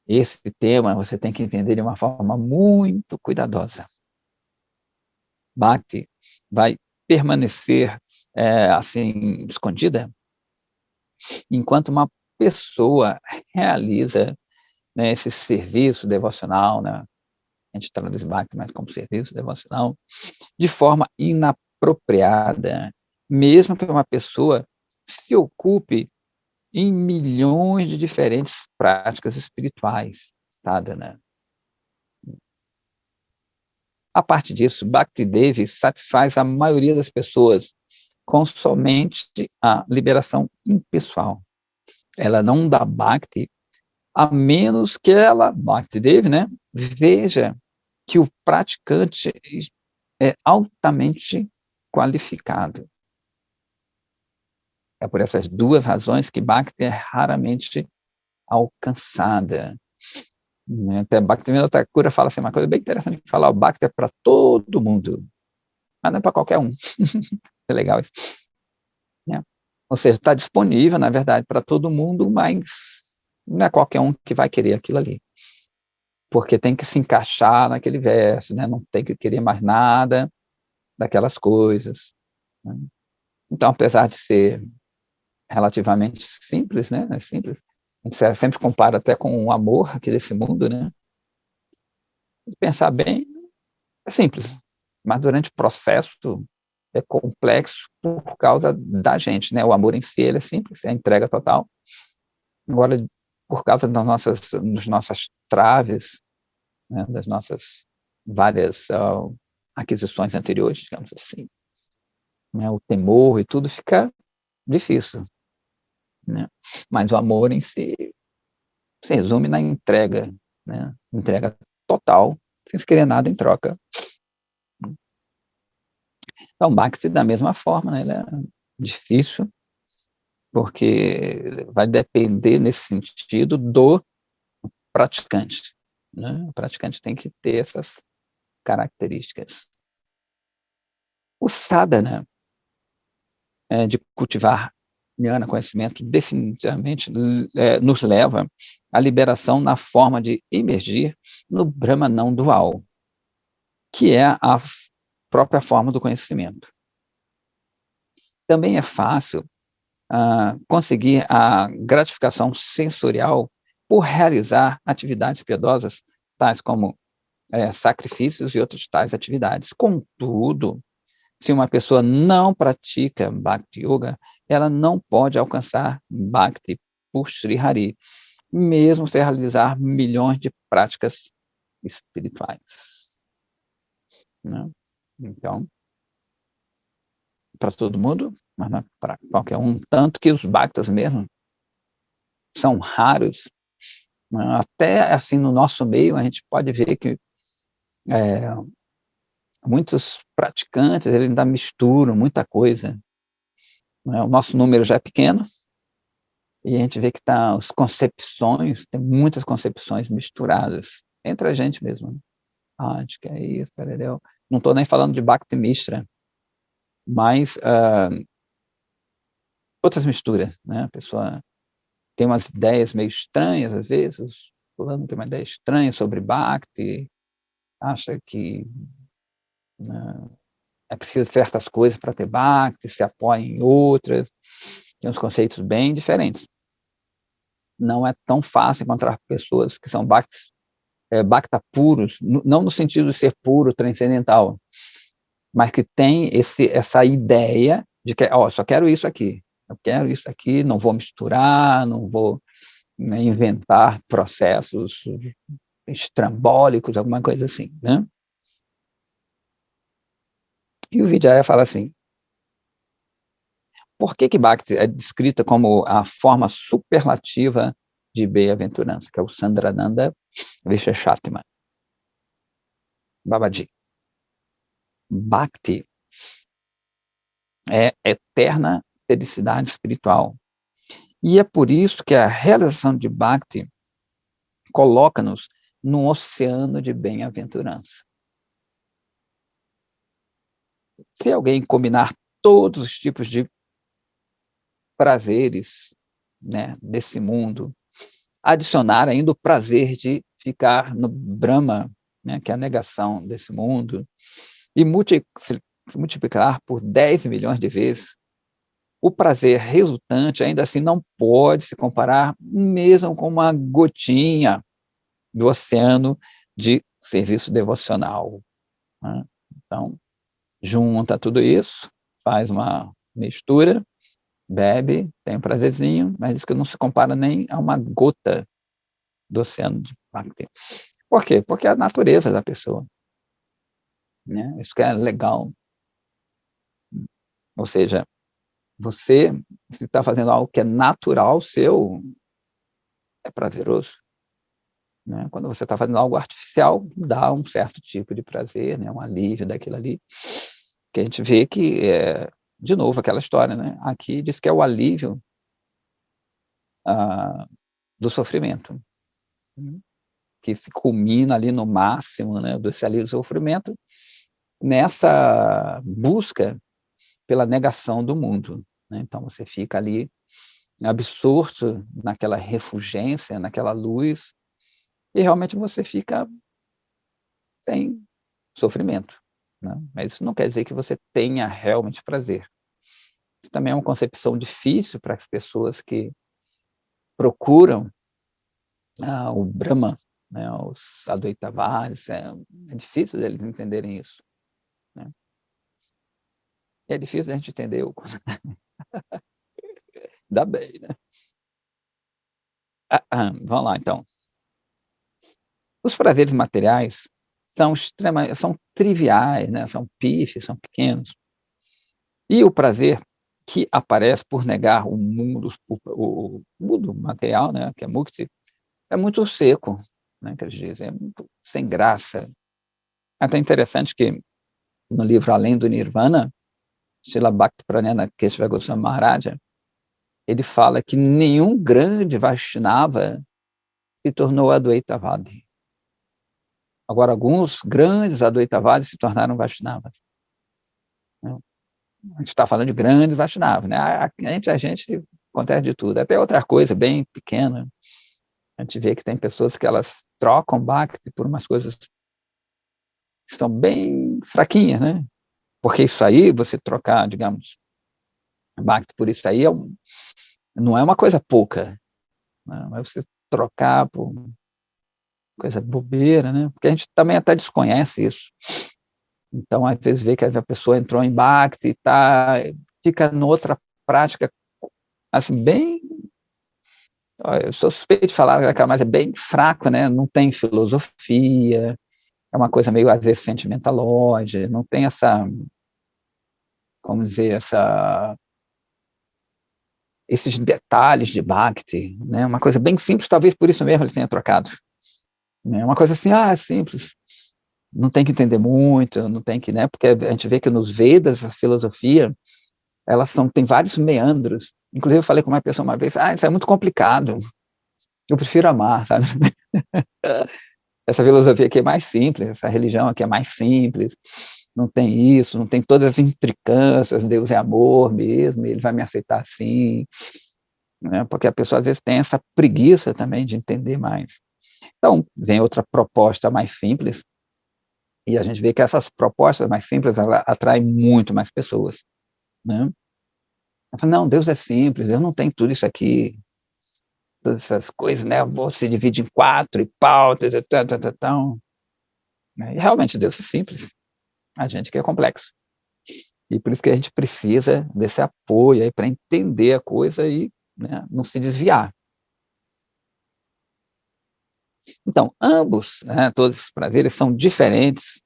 Esse tema você tem que entender de uma forma muito cuidadosa. Bhakti vai permanecer assim escondida enquanto uma pessoa realiza, né, esse serviço devocional, né? A gente traduz Bhakti mais como serviço devocional, de forma inapropriada, mesmo que uma pessoa se ocupe em milhões de diferentes práticas espirituais, sadhana. A parte disso, Bhakti Devi satisfaz a maioria das pessoas com somente a liberação impessoal. Ela não dá Bhakti a menos que ela, Bhakti Devi, né, veja que o praticante é altamente qualificado. É por essas duas razões que Bhakti é raramente alcançada. Até Bhaktivinoda Thakura fala assim, uma coisa bem interessante de falar, o Bhakti é para todo mundo, mas não é para qualquer um. É legal isso. Né? Ou seja, está disponível, na verdade, para todo mundo, mas não é qualquer um que vai querer aquilo ali. Porque tem que se encaixar naquele verso, né? Não tem que querer mais nada daquelas coisas. Né? Então, apesar de ser relativamente simples, né? É simples, a gente sempre compara até com o amor aqui desse mundo, né? Pensar bem, é simples, mas durante o processo é complexo por causa da gente, né? O amor em si, ele é simples, é a entrega total. Agora, por causa das nossas traves, né? Das nossas várias aquisições anteriores, digamos assim, né, o temor e tudo fica difícil, né. Mas o amor em si se resume na entrega, né, entrega total, sem se querer nada em troca. Então, o Bhakti da mesma forma, né, ele é difícil, porque vai depender nesse sentido do praticante, né, o praticante tem que ter essas características. O sadhana, de cultivar gnana, conhecimento, definitivamente nos leva à liberação na forma de emergir no Brahma não dual, que é a própria forma do conhecimento. Também é fácil conseguir a gratificação sensorial por realizar atividades piedosas, tais como sacrifícios e outras tais atividades. Contudo, se uma pessoa não pratica Bhakti Yoga, ela não pode alcançar Bhakti por Sri Hari, mesmo se realizar milhões de práticas espirituais, né. Então, para todo mundo, mas não é para qualquer um, tanto que os Bhaktas mesmo são raros, né, até, assim, no nosso meio, a gente pode ver que, eh, muitos praticantes, eles ainda misturam muita coisa, né, o nosso número já é pequeno, e a gente vê que tá as concepções, tem muitas concepções misturadas, entre a gente mesmo, né. "Ah, de que é isso, tararel". Não estou nem falando de Bhakti Mishra, mas, outras misturas, né, a pessoa tem umas ideias meio estranhas, às vezes, fulano tem uma ideia estranha sobre Bhakti, acha que, né, é preciso certas coisas para ter Bhakti, se apoia em outras, tem uns conceitos bem diferentes. Não é tão fácil encontrar pessoas que são Bhakta puros, não no sentido de ser puro, transcendental, mas que tem essa ideia de que: "Ó, só quero isso aqui, eu quero isso aqui, não vou misturar, não vou, né, inventar processos estrambólicos", alguma coisa assim, né. E o Vijaya fala assim: "Por que que Bhakti é descrita como a forma superlativa de bem-aventurança?", que é o Sandrananda Visheshatma Babaji. Bhakti é eterna felicidade espiritual. E é por isso que a realização de Bhakti coloca-nos num oceano de bem-aventurança. Se alguém combinar todos os tipos de prazeres, né, desse mundo, adicionar ainda o prazer de ficar no Brahma, né, que é a negação desse mundo, e multiplicar por 10 milhões de vezes, o prazer resultante ainda assim não pode se comparar mesmo com uma gotinha do oceano de serviço devocional, né. Então, junta tudo isso, faz uma mistura, bebe, tem um prazerzinho, mas diz que não se compara nem a uma gota do oceano de Bhakti. Por quê? Porque é a natureza da pessoa, né, isso que é legal. Ou seja, você, se está fazendo algo que é natural seu, é prazeroso, né. Quando você está fazendo algo artificial, dá um certo tipo de prazer, né, um alívio daquilo ali, que a gente vê que, de novo aquela história, né, aqui diz que é o alívio, ah, do sofrimento, né, que se culmina ali no máximo, né, desse alívio do sofrimento, nessa busca pela negação do mundo, né. Então você fica ali absorto naquela refulgência, naquela luz, e realmente você fica sem sofrimento, né. Mas isso não quer dizer que você tenha realmente prazer. Isso também é uma concepção difícil para as pessoas que procuram, o Brahma, né, os Advaitavaris, é difícil deles entenderem isso, né. E é difícil a gente entender o ainda bem, né. Vamos lá então. Os prazeres materiais são triviais, né? São pífios, são pequenos. E o prazer que aparece por negar o mundo material, né? Que é mukti, é muito seco, né? Que eles dizem, é muito sem graça. É até interessante que no livro Além do Nirvana, Srila Bhaktivedanta Kesava Goswami Maharaja, ele fala que nenhum grande Vaishnava se tornou Advaitavadi. Agora, alguns grandes Advaitavadis se tornaram Vaishnavas. A gente está falando de grandes Vaishnavas, né? A gente acontece de tudo, até outra coisa bem pequena. A gente vê que tem pessoas que elas trocam Bhakti por umas coisas que estão bem fraquinhas, né? Porque isso aí, você trocar, digamos, Bhakti por isso aí, não é uma coisa pouca, né? Mas você trocar por coisa bobeira, né? Porque a gente também até desconhece isso. Então, às vezes, vê que a pessoa entrou em Bhakti e fica noutra prática, assim, bem... Eu sou suspeito de falar, mas é bem fraco, né? Não tem filosofia, é uma coisa meio, às vezes, sentimentalóide, não tem essa, como dizer, esses detalhes de Bhakti, né? Uma coisa bem simples, talvez por isso mesmo ele tenha trocado. Né? Uma coisa assim, simples, não tem que entender muito, não tem que, né? Porque a gente vê que nos Vedas, a filosofia, tem vários meandros. Inclusive, eu falei com uma pessoa uma vez, isso é muito complicado, eu prefiro amar, sabe? Essa filosofia aqui é mais simples, essa religião aqui é mais simples, não tem isso, não tem todas as implicâncias, Deus é amor mesmo, ele vai me aceitar assim, né? Porque a pessoa às vezes tem essa preguiça também de entender mais. Então, vem outra proposta mais simples, e a gente vê que essas propostas mais simples, ela atraem muito mais pessoas, né? Eu falo, não, Deus é simples, eu não tenho tudo isso aqui, todas essas coisas, né? Se divide em 4 e pautas, e tal. E realmente Deus é simples, a gente que é complexo. E por isso que a gente precisa desse apoio aí para entender a coisa e, né, não se desviar. Então, ambos, né, todos esses prazeres são diferentes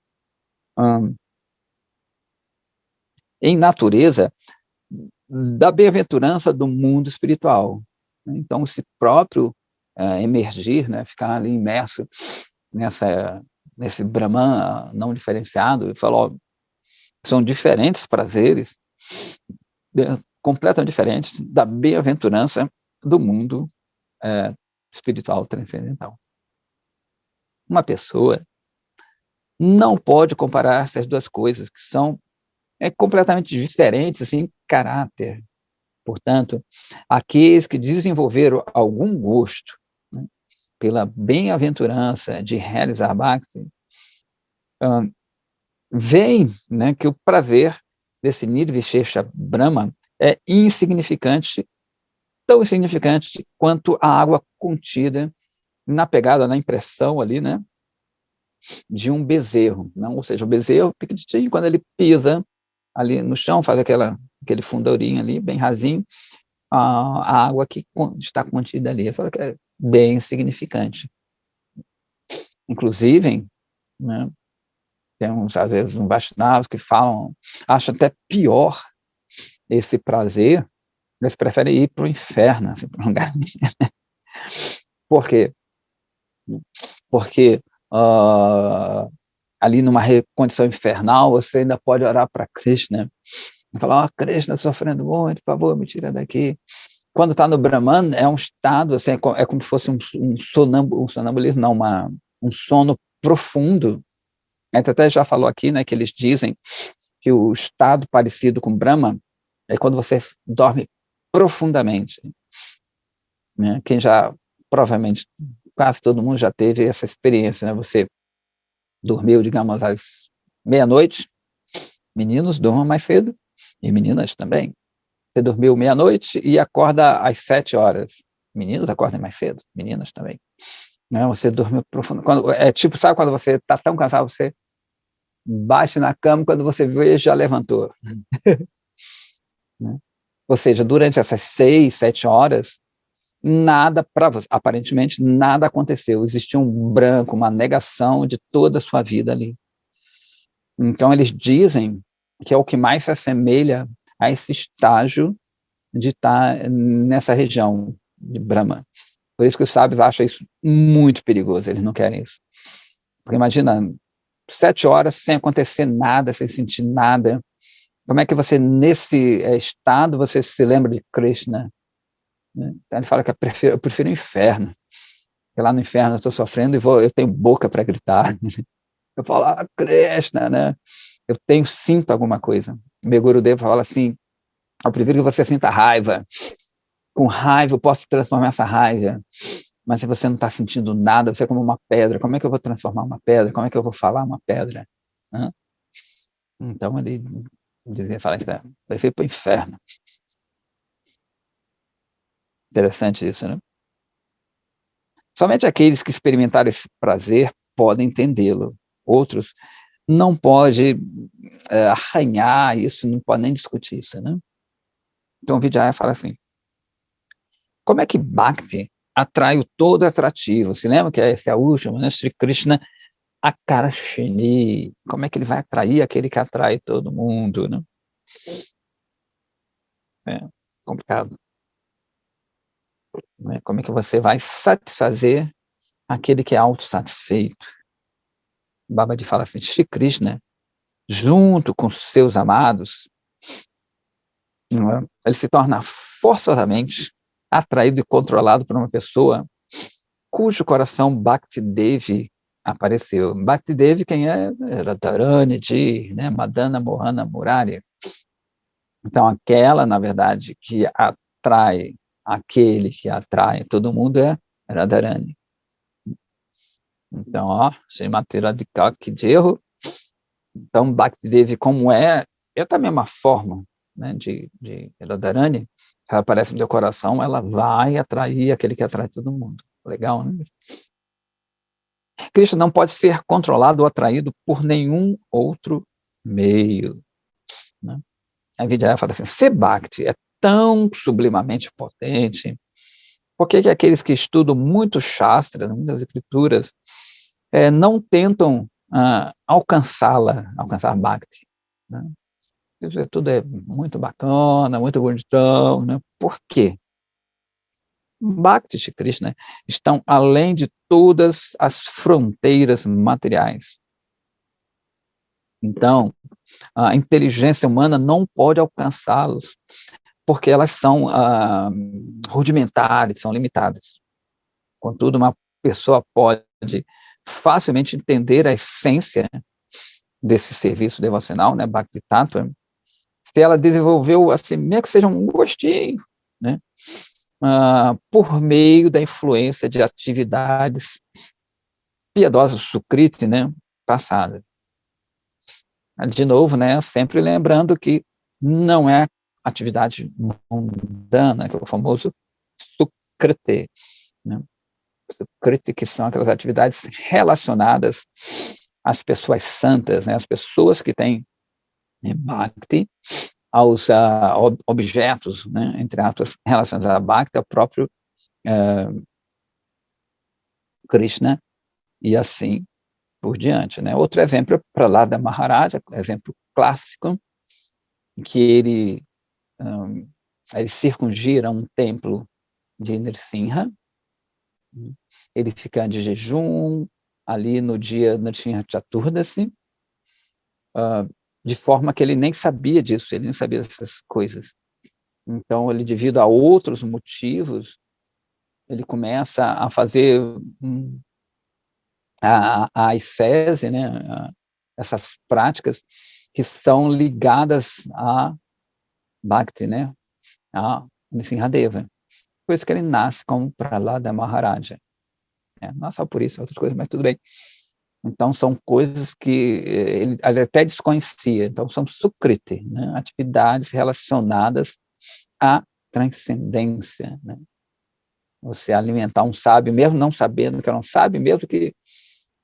em natureza da bem-aventurança do mundo espiritual. Então, esse próprio emergir, né, ficar ali imerso nesse Brahman não diferenciado, falou, são diferentes prazeres, completamente diferentes da bem-aventurança do mundo espiritual transcendental. Uma pessoa não pode comparar essas duas coisas, que são completamente diferentes assim, em caráter. Portanto, aqueles que desenvolveram algum gosto, né, pela bem-aventurança de realizar Bhakti, veem, né, que o prazer desse Nirvishesha Brahma é insignificante, tão insignificante quanto a água contida na pegada, na impressão ali, né, de um bezerro. Não? Ou seja, o bezerro, pequenininho, quando ele pisa ali no chão, faz aquele fundourinho ali, bem rasinho, a água que está contida ali. Eu falo que é bem insignificante. Inclusive, né, tem às vezes, Vaishnavas que acham até pior esse prazer, eles preferem ir para o inferno, assim, para um lugar. Por quê? Porque ali numa condição infernal, você ainda pode orar para Krishna, e falar, Krishna, sofrendo muito, por favor, me tira daqui. Quando está no Brahman, é um estado, assim, é como se fosse um sonambulismo, não, um sono profundo. A gente até já falou aqui, né, que eles dizem que o estado parecido com Brahman é quando você dorme profundamente. Né? Quem já, provavelmente, quase todo mundo já teve essa experiência, né? Você dormiu, digamos, às meia-noite, meninos dormam mais cedo, e meninas também. Você dormiu meia-noite e acorda às 7 horas. Meninos acordam mais cedo, meninas também. Né? Você dormiu profundo. Tipo, sabe quando você está tão cansado, você bate na cama, quando você vê, já levantou. Né? Ou seja, durante essas 6, 7 horas, nada para você, aparentemente nada aconteceu, existiu um branco, uma negação de toda a sua vida ali. Então eles dizem que é o que mais se assemelha a esse estágio de estar nessa região de Brahma. Por isso que os sábios acham isso muito perigoso, eles não querem isso. Porque imagina, 7 horas sem acontecer nada, sem sentir nada. Como é que você, nesse estado, você se lembra de Krishna? Né? Então ele fala que eu prefiro o inferno. Porque lá no inferno eu estou sofrendo e eu tenho boca para gritar. Eu falo, Krishna, né? Eu sinto alguma coisa. Meu Gurudeva fala assim, eu prefiro que você sinta raiva. Com raiva eu posso transformar essa raiva. Mas se você não está sentindo nada, você é como uma pedra. Como é que eu vou transformar uma pedra? Como é que eu vou falar uma pedra? Né? Então ele dizia, fala, prefiro para o inferno. Interessante isso, né? Somente aqueles que experimentaram esse prazer podem entendê-lo. Outros não podem arranhar isso, não podem nem discutir isso, né? Então o Vijaya fala assim, como é que Bhakti atrai o todo atrativo? Se lembra que essa é a última, né? Sri Krishna Akarshini. Como é que ele vai atrair aquele que atrai todo mundo, né? É complicado. Né? Como é que você vai satisfazer aquele que é autossatisfeito? Babaji fala assim, Shri Krishna, junto com seus amados, ele se torna forçosamente atraído e controlado por uma pessoa cujo coração Bhakti Devi apareceu. Bhakti Devi, quem é? Radharani, né? Madana Mohana Murari. Então, aquela, na verdade, que atrai aquele que atrai todo mundo é Radharani. Então, Srimati Radhika que de erro. Então, Bhakti Devi, como é também uma forma, né, de Radharani, ela aparece no teu coração, ela vai atrair aquele que atrai todo mundo. Legal, né? Krishna não pode ser controlado ou atraído por nenhum outro meio. Né? A Vidya fala assim, se Bhakti é tão sublimamente potente, por que aqueles que estudam muito Shastra, muitas escrituras, não tentam alcançar Bhakti? Né? Tudo é muito bacana, muito bonitão, né? Por quê? Bhakti de Krishna estão além de todas as fronteiras materiais. Então, a inteligência humana não pode alcançá-los, porque elas são rudimentares, são limitadas. Contudo, uma pessoa pode facilmente entender a essência desse serviço devocional, né, Bhakti Tattva, se ela desenvolveu, assim, mesmo que seja um gostinho, né, por meio da influência de atividades piedosas, sukriti, né, passadas. De novo, né, sempre lembrando que não é atividade mundana, que é o famoso sukriti, né? Sukriti, que são aquelas atividades relacionadas às pessoas santas, né, as pessoas que têm bhakti, aos objetos, né, entre aspas, relacionados a bhakti, ao próprio Krishna, e assim por diante, né? Outro exemplo é Prahlada Maharaja, exemplo clássico, que ele circungira um templo de Nrsimha, ele fica de jejum ali no dia Nrsimha Chaturdasi, de forma que ele nem sabia disso, ele nem sabia dessas coisas. Então, ele, devido a outros motivos, ele começa a fazer a ascese, né, essas práticas que são ligadas a Bhakti, né, a Nrsimhadeva. Por isso que ele nasce como Prahlada Maharaja. Não só por isso, outras coisas, mas tudo bem. Então, são coisas que ele até desconhecia. Então, são sukriti, né, atividades relacionadas à transcendência. Né? Você alimentar um sábio, mesmo não sabendo que é um sábio, mesmo que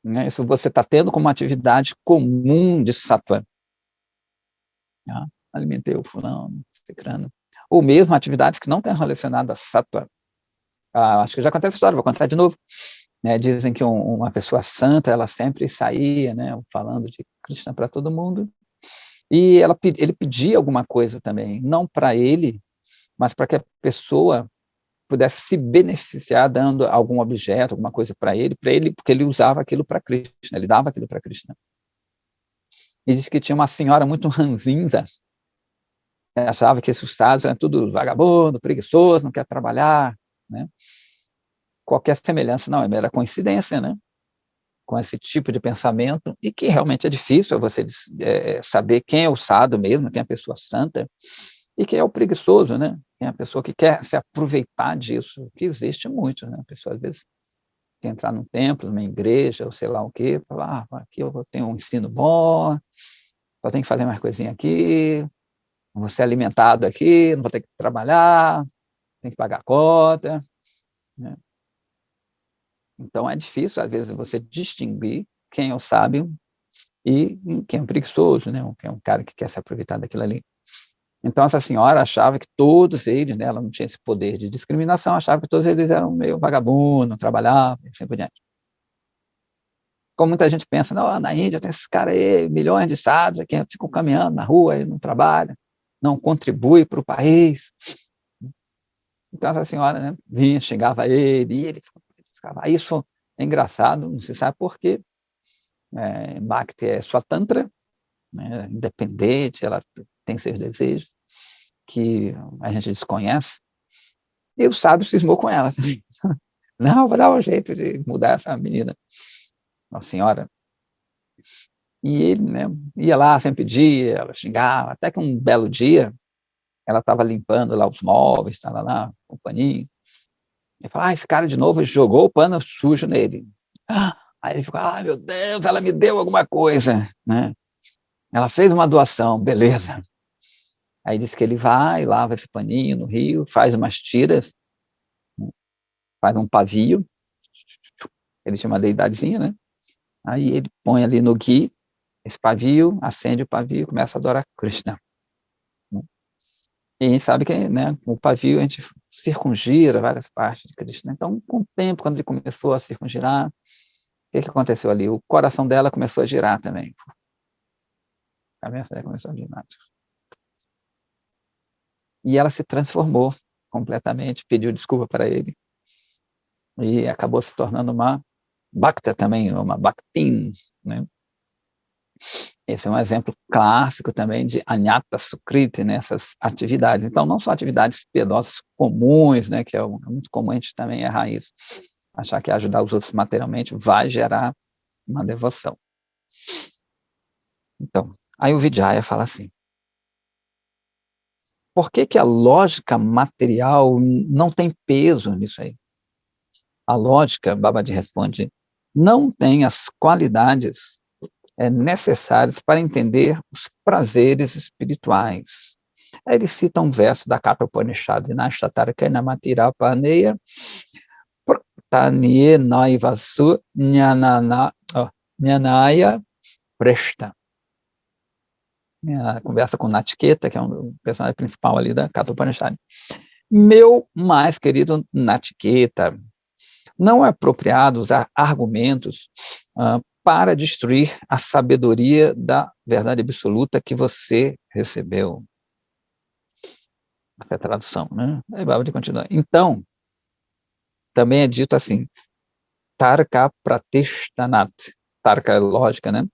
né, isso você está tendo como uma atividade comum de sattva. Alimentei o fulano, cicrano. Ou mesmo atividades que não estão relacionadas a sattva. Acho que eu já contei essa história, vou contar de novo. Né, dizem que uma pessoa santa, ela sempre saía, né, falando de Krishna para todo mundo, e ele pedia alguma coisa também, não para ele, mas para que a pessoa pudesse se beneficiar dando algum objeto, alguma coisa para ele, porque ele usava aquilo para Krishna, ele dava aquilo para Krishna. E diz que tinha uma senhora muito ranzinza, achava que esses estados eram tudo vagabundo, preguiçoso, não quer trabalhar, né? Qualquer semelhança não é mera coincidência, né? Com esse tipo de pensamento, e que realmente é difícil você saber quem é o sábio mesmo, quem é a pessoa santa, e quem é o preguiçoso, né? Quem é a pessoa que quer se aproveitar disso, que existe muito, né? A pessoa, às vezes, quer entrar num templo, numa igreja, ou sei lá o quê, falar, aqui eu tenho um ensino bom, só tenho que fazer mais coisinha aqui, vou ser alimentado aqui, não vou ter que trabalhar, tem que pagar a conta, né? Então, é difícil, às vezes, você distinguir quem é o sábio e quem é um preguiçoso, né? Quem é um cara que quer se aproveitar daquilo ali. Então, essa senhora achava que todos eles, né, ela não tinha esse poder de discriminação, achava que todos eles eram meio vagabundo, não trabalhavam, e assim por diante. Como muita gente pensa, não, na Índia tem esses caras aí, milhões de sadhus que ficam caminhando na rua e não trabalham, não contribuem para o país. Então, essa senhora, né, vinha, xingava ele, e ele ficava. Isso é engraçado, não se sabe por quê. Bhakti é sua tantra, né, independente, ela tem seus desejos, que a gente desconhece, e o sábio cismou com ela também. Não, vou dar um jeito de mudar essa menina, uma senhora. E ele, né, ia lá, sempre pedia, ela xingava, até que um belo dia, ela estava limpando lá os móveis, estava lá com o paninho, e falou, esse cara de novo jogou o pano sujo nele. Aí ele ficou, meu Deus, ela me deu alguma coisa, né? Ela fez uma doação, beleza. Aí diz que ele vai, lava esse paninho no rio, faz umas tiras, faz um pavio, ele chama de deidadezinha, né? Aí ele põe ali no ghee esse pavio, acende o pavio, começa a adorar Krishna. E a gente sabe que, né, o pavio a gente circungira várias partes de Krishna. Então, com o tempo, quando ele começou a circungirar, o que aconteceu ali? O coração dela começou a girar também. A cabeça dela começou a girar. E ela se transformou completamente, pediu desculpa para ele, e acabou se tornando uma Bhakta também, uma Bhaktin, né? Esse é um exemplo clássico também de Anyata Sukriti nessas atividades. Então, não só atividades piedosas comuns, né, que é muito comum a gente também errar isso, achar que ajudar os outros materialmente vai gerar uma devoção. Então, aí o Vijaya fala assim, por que a lógica material não tem peso nisso aí? A lógica, Babaji responde, não tem as qualidades necessárias para entender os prazeres espirituais. Aí ele cita um verso da Katha Upanishad, Nashtatarkena Matirapaneya Prtanie Naivasu Nyanaya Presta. A conversa com Natiketa, que é o personagem principal ali da Katha Upanishad. Meu mais querido Natiketa, não é apropriado usar argumentos para destruir a sabedoria da verdade absoluta que você recebeu. Essa é a tradução, né? Aí Baba continua. Então, também é dito assim, Tarka Pratishtanat. Tarka é lógica, né?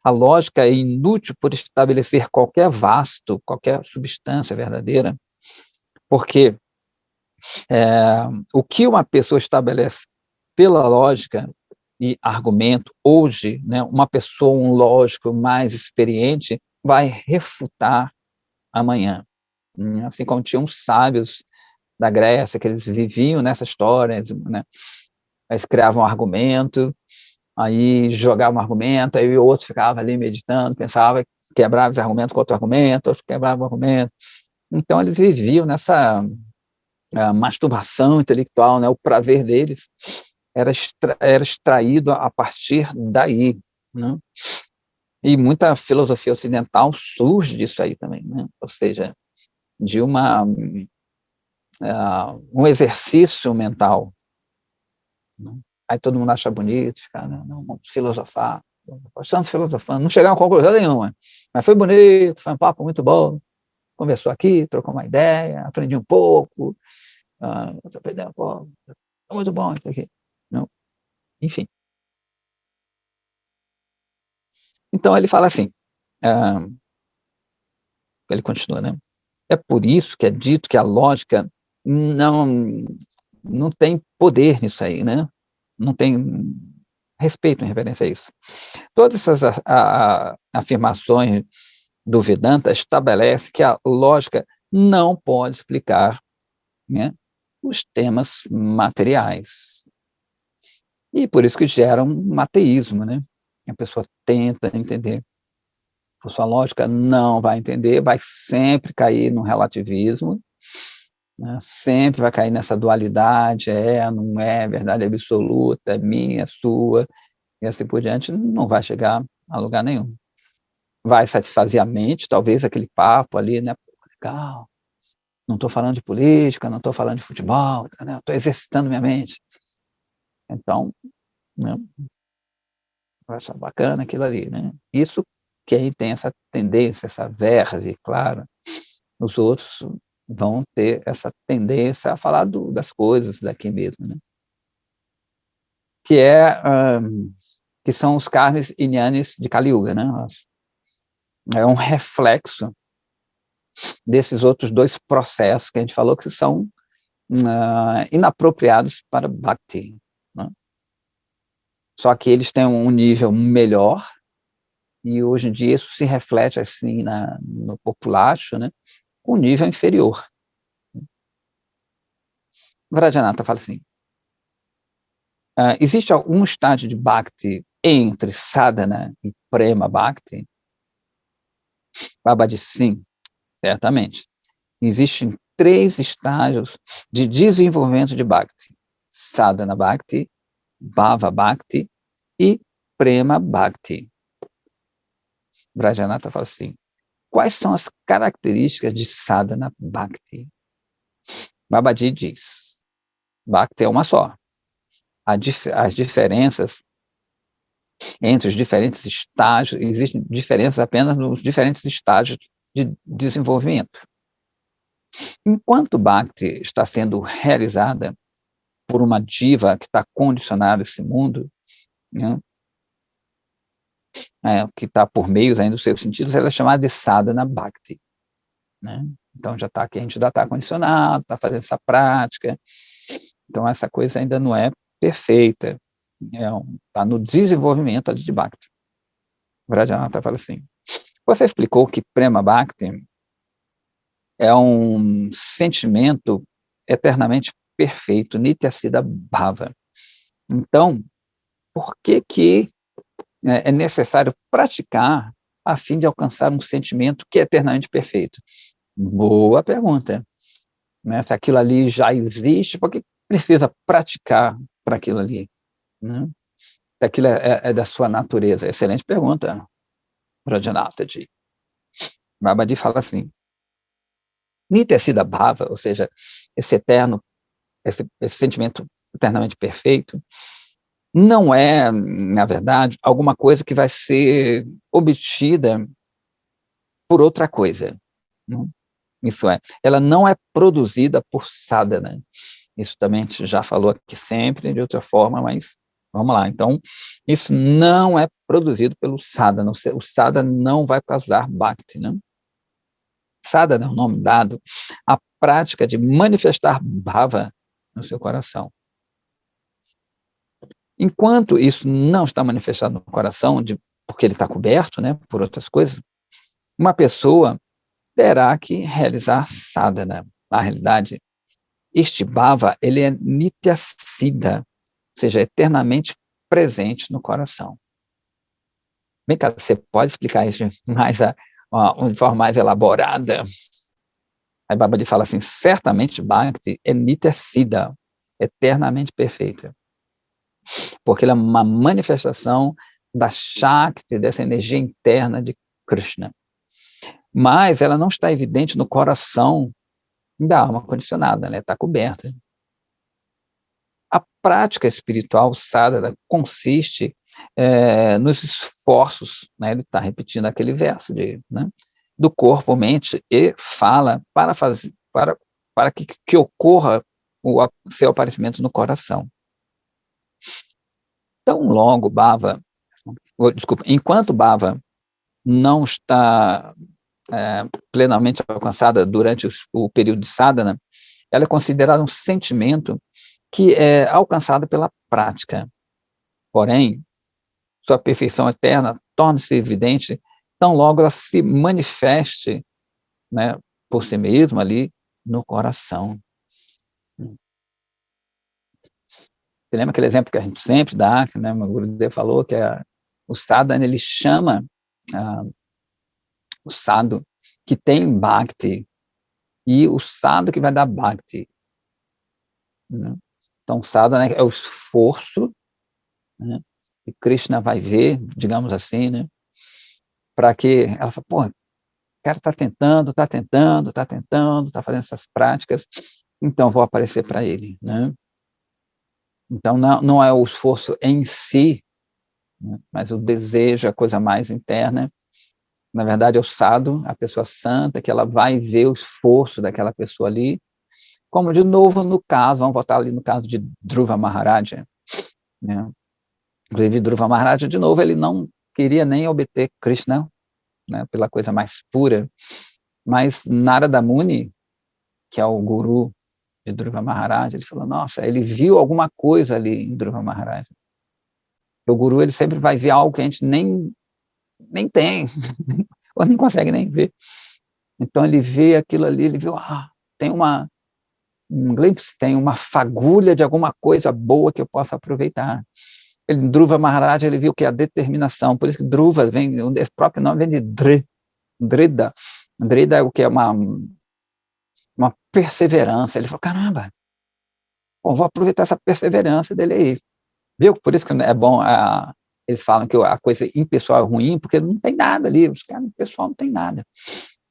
A lógica é inútil por estabelecer qualquer vasto, qualquer substância verdadeira, porque o que uma pessoa estabelece pela lógica e argumento, hoje, né, uma pessoa, um lógico mais experiente, vai refutar amanhã. Assim como tinham sábios da Grécia, que eles viviam nessa história, né, eles criavam um argumento, aí jogavam um argumento, aí o outro ficava ali meditando, pensava, quebrava os argumentos com outro argumento, outro quebrava o argumento. Então, eles viviam nessa masturbação intelectual, né, o prazer deles era extraído a partir daí, né? E muita filosofia ocidental surge disso aí também, né? Ou seja, de uma um exercício mental, né? Aí todo mundo acha bonito, fica, não, vamos filosofar, estamos filosofando, não chegamos a conclusão nenhuma, mas foi bonito, foi um papo muito bom, conversou aqui, trocou uma ideia, aprendi um pouco, aprendeu um pouco, muito bom isso aqui. Não? Enfim. Então ele fala assim, ele continua, né? É por isso que é dito que a lógica não tem poder nisso aí, né? Não tem respeito em referência a isso. Todas essas afirmações do Vedanta estabelecem que a lógica não pode explicar, né, os temas materiais. E por isso que gera um ateísmo, né? A pessoa tenta entender. A sua lógica não vai entender, vai sempre cair no relativismo, né? Sempre vai cair nessa dualidade, não é, verdade absoluta, é minha, é sua, e assim por diante, não vai chegar a lugar nenhum. Vai satisfazer a mente, talvez aquele papo ali, né? Legal, não estou falando de política, não estou falando de futebol, né? Estou exercitando minha mente. Então, né, vai achar bacana aquilo ali, né? Isso, quem tem essa tendência, essa verve, claro, os outros vão ter essa tendência a falar das coisas daqui mesmo, né? Que que são os karmas inyanis de Kali Yuga, né? É um reflexo desses outros dois processos que a gente falou que são inapropriados para Bhakti, né? Só que eles têm um nível melhor e hoje em dia isso se reflete assim no populacho, né? Com nível inferior. Vrajanatha fala assim, existe algum estágio de Bhakti entre sadhana e prema Bhakti? Baba diz sim, certamente. Existem 3 estágios de desenvolvimento de Bhakti: Sadhana Bhakti, Bhava Bhakti e Prema Bhakti. Vrajanatha fala assim, quais são as características de Sadhana Bhakti? Babaji diz, Bhakti é uma só. As diferenças entre os diferentes estágios, existem diferenças apenas nos diferentes estágios de desenvolvimento. Enquanto Bhakti está sendo realizada por uma diva que está condicionada a esse mundo, né, que está por meios ainda dos seus sentidos, ela é chamada de sadhana bhakti, né? Então já está aqui, a gente já está condicionado, está fazendo essa prática, então essa coisa ainda não é perfeita, está no desenvolvimento de bhakti. Vrajanatha fala assim, você explicou que prema bhakti é um sentimento eternamente perfeito, nityasiddha bhava. Então, por que é necessário praticar a fim de alcançar um sentimento que é eternamente perfeito? Boa pergunta. Né? Se aquilo ali já existe, por que precisa praticar para aquilo ali? Né? Se aquilo é da sua natureza. Excelente pergunta, Rajanathaji. Babaji fala assim, Nityasiddha Bhava, ou seja, esse eterno, esse sentimento eternamente perfeito, não é, na verdade, alguma coisa que vai ser obtida por outra coisa. Né? Isso é, ela não é produzida por sadhana. Isso também a gente já falou aqui sempre, de outra forma, mas vamos lá. Então, isso não é produzido pelo sadhana. O sadhana não vai causar bhakti, né? Sadhana é o nome dado à prática de manifestar bhava no seu coração. Enquanto isso não está manifestado no coração, porque ele está coberto, né, por outras coisas, uma pessoa terá que realizar sadhana. Na realidade, este bhava, ele é nityasiddha, ou seja, eternamente presente no coração. Vem cá, você pode explicar isso de forma mais elaborada? Aí Babaji fala assim, certamente Bhakti é nityasiddha, eternamente perfeita, porque ela é uma manifestação da Shakti, dessa energia interna de Krishna. Mas ela não está evidente no coração da alma condicionada, ela está coberta. A prática espiritual sadhana consiste nos esforços, né, ele está repetindo aquele verso né, do corpo, mente e fala para que ocorra o seu aparecimento no coração. Tão logo desculpa, enquanto Bhava não está plenamente alcançada durante o período de sadhana, ela é considerada um sentimento que é alcançado pela prática. Porém, sua perfeição eterna torna-se evidente tão logo ela se manifeste, né, por si mesma ali no coração. Você lembra aquele exemplo que a gente sempre dá, que, né, o Gurudev falou, que o sadhana, ele chama o sadhu que tem bhakti e o sadhu que vai dar bhakti. Né? Então, o sadhana, né, é o esforço, né, que Krishna vai ver, digamos assim, né, para que ela fale, pô, o cara está tentando, está fazendo essas práticas, então vou aparecer para ele. Né? Então, não é o esforço em si, né, mas o desejo, a coisa mais interna. Na verdade, é o sadhu, a pessoa santa, que ela vai ver o esforço daquela pessoa ali, como, de novo, no caso, vamos voltar ali no caso de Dhruva Maharaja, né? Inclusive, Dhruva Maharaja, de novo, ele não queria nem obter Krishna, né, pela coisa mais pura, mas Narada Muni, que é o guru de Dhruva Maharaja, ele falou, nossa, ele viu alguma coisa ali em Dhruva Maharaja. O guru, ele sempre vai ver algo que a gente nem tem, ou nem consegue nem ver. Então, ele vê aquilo ali, ele viu, tem um glimpse, tem uma fagulha de alguma coisa boa que eu possa aproveitar. Dhruva Maharaja, ele viu que a determinação, por isso que Dhruva vem, o próprio nome vem de Drida. Drida é o que é uma perseverança. Ele falou, caramba, bom, vou aproveitar essa perseverança dele aí. Viu? Por isso que é bom, eles falam que a coisa impessoal é ruim, porque não tem nada ali, os caras, o pessoal não tem nada.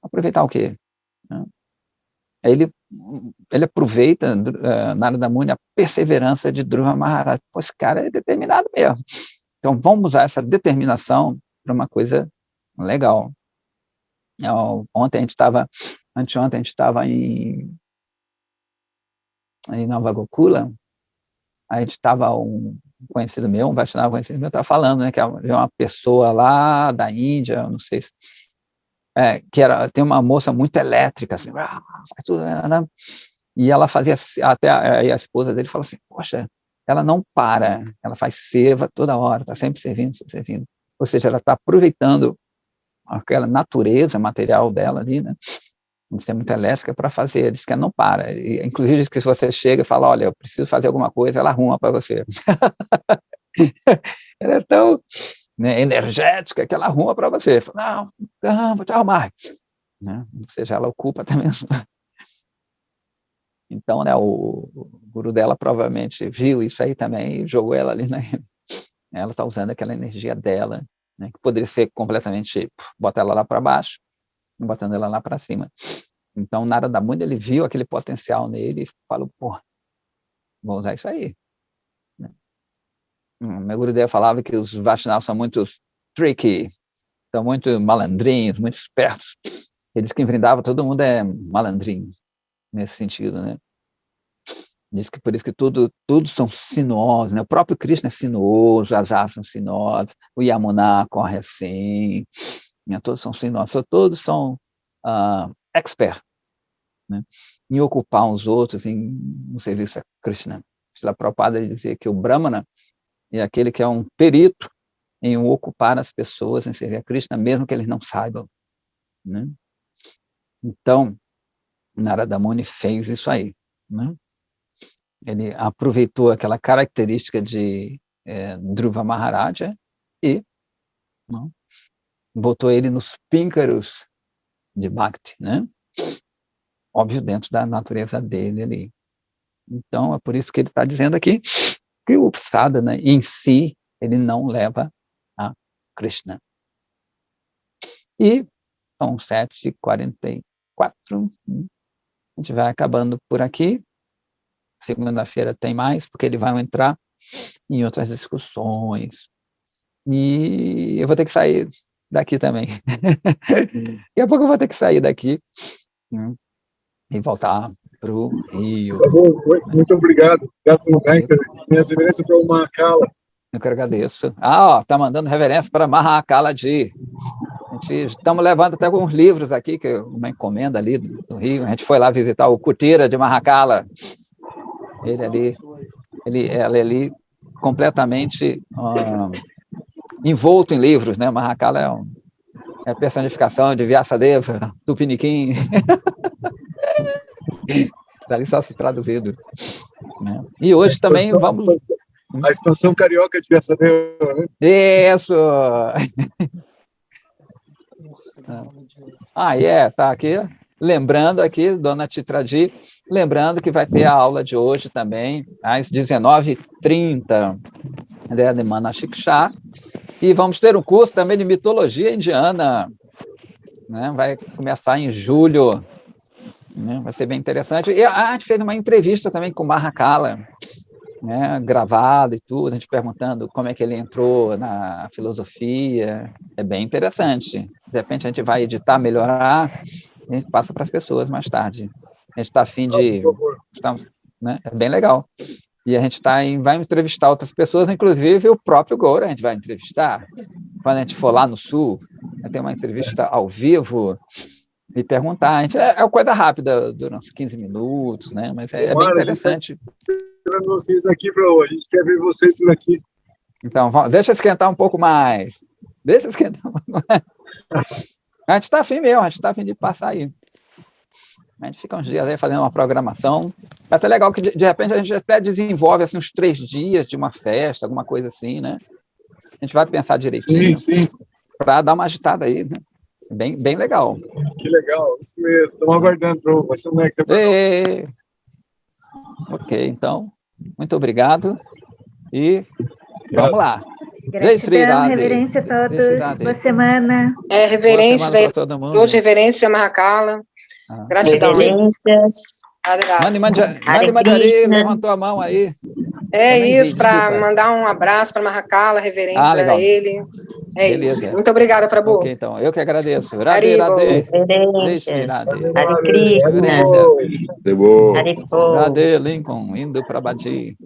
Aproveitar o quê? Aí ele aproveita, Narada Muni, a perseverança de Dhruva Maharaj. Pô, esse cara é determinado mesmo. Então, vamos usar essa determinação para uma coisa legal. Anteontem a gente estava em Nova Gokula, a gente estava um conhecido meu, um Vaishnava conhecido meu, estava falando, né, que é uma pessoa lá da Índia, não sei se tem uma moça muito elétrica, assim, faz tudo, né? E ela fazia, até a esposa dele falou assim, poxa, ela não para, ela faz seva toda hora, está sempre servindo, ou seja, ela está aproveitando aquela natureza material dela ali, né, de ser muito elétrica para fazer, diz que ela não para, e, inclusive diz que se você chega e fala, olha, eu preciso fazer alguma coisa, ela arruma para você. Ela é tão, né, energética que ela arruma para você, fala, não, vou te arrumar. Né? Ou seja, ela ocupa até mesmo. Então, né, o guru dela provavelmente viu isso aí também e jogou ela ali, né? Ela está usando aquela energia dela, né, que poderia ser completamente, botar ela lá para baixo, botando ela lá para cima. Então, Narada Muni, ele viu aquele potencial nele e falou, pô, vou usar isso aí. Meu Gurudev falava que os Vaishnavas são muito tricky, são muito malandrinhos, muito espertos. Ele diz que em Vrindavan todo mundo é malandrinho, nesse sentido, né? Diz que por isso que tudo são sinuosos, né? O próprio Krishna é sinuoso, as árvores são sinuosas, o Yamuna corre assim, né? Todos são sinuosos, todos são expert, né, em ocupar uns outros, no serviço a Krishna. Srila Prabhupada dizia que o Brahmana é aquele que é um perito em ocupar as pessoas, em servir a Krishna, mesmo que eles não saibam. Né? Então, Narada Muni fez isso aí. Né? Ele aproveitou aquela característica de Dhruva Maharaja e botou ele nos píncaros de Bhakti, né? Óbvio, dentro da natureza dele ali. Então, é por isso que ele está dizendo aqui que o sadhana, né, em si, ele não leva a Krishna. E são 7h44. gente vai acabando por aqui. Segunda-feira tem mais, porque ele vai entrar em outras discussões. E eu vou ter que sair daqui também. Daqui a pouco eu vou ter que sair daqui, né, e voltar para o Rio. Tá bom, muito obrigado. Obrigado pelo lugar, minhas reverências para o Mahakala. Eu que agradeço. Tá mandando reverência para Mahakala Ji. Estamos levando até alguns livros aqui, que uma encomenda ali do Rio. A gente foi lá visitar o Kutira de Mahakala. Ele ali completamente envolto em livros, né? Mahakala é a personificação de Vyasadeva, Tupiniquim. Está ali só se traduzido. Né? E hoje também vamos... A expansão carioca de Vyasadeva, né? Isso! Tá aqui. Lembrando aqui, dona Titradi, lembrando que vai ter a aula de hoje também, às 19h30, né, de Manachiksha, e vamos ter um curso também de mitologia indiana, né, vai começar em julho, né, vai ser bem interessante. E a gente fez uma entrevista também com o Mahakala, né, gravada e tudo, a gente perguntando como é que ele entrou na filosofia, é bem interessante. De repente a gente vai editar, melhorar, a gente passa para as pessoas mais tarde. A gente está a fim de... né, é bem legal. E a gente vai entrevistar outras pessoas, inclusive o próprio Goura a gente vai entrevistar. Quando a gente for lá no Sul, vai ter uma entrevista ao vivo, e perguntar. A gente é coisa rápida, dura uns 15 minutos, né? Mas é bem interessante. Esperando vocês aqui, bro. A gente quer ver vocês por aqui. Então, deixa esquentar um pouco mais. Deixa esquentar um pouco mais. A gente está afim mesmo, a gente está afim de passar aí. A gente fica uns dias aí fazendo uma programação. É até legal que, de repente, a gente até desenvolve assim, uns 3 dias de uma festa, alguma coisa assim, né? A gente vai pensar direitinho. Sim. Para dar uma agitada aí, né? Bem legal. Que legal, isso mesmo. Estamos aguardando, bro. Vai ser um nectar. Ok, então, muito obrigado. E vamos lá. Gratidão, reverência a todos. Boa semana. Reverências aí. Todos reverências, Mahakala. Gratidão. Reverências. Mani Manjari levantou a mão aí. Isso, para mandar um abraço para Mahakala, reverência a ele. Beleza. Isso. Muito obrigada, Prabhu. Ok, então, eu que agradeço. Radhe. Reverências. Hare Krishna. Radhe, Lincoln, indo para Badi.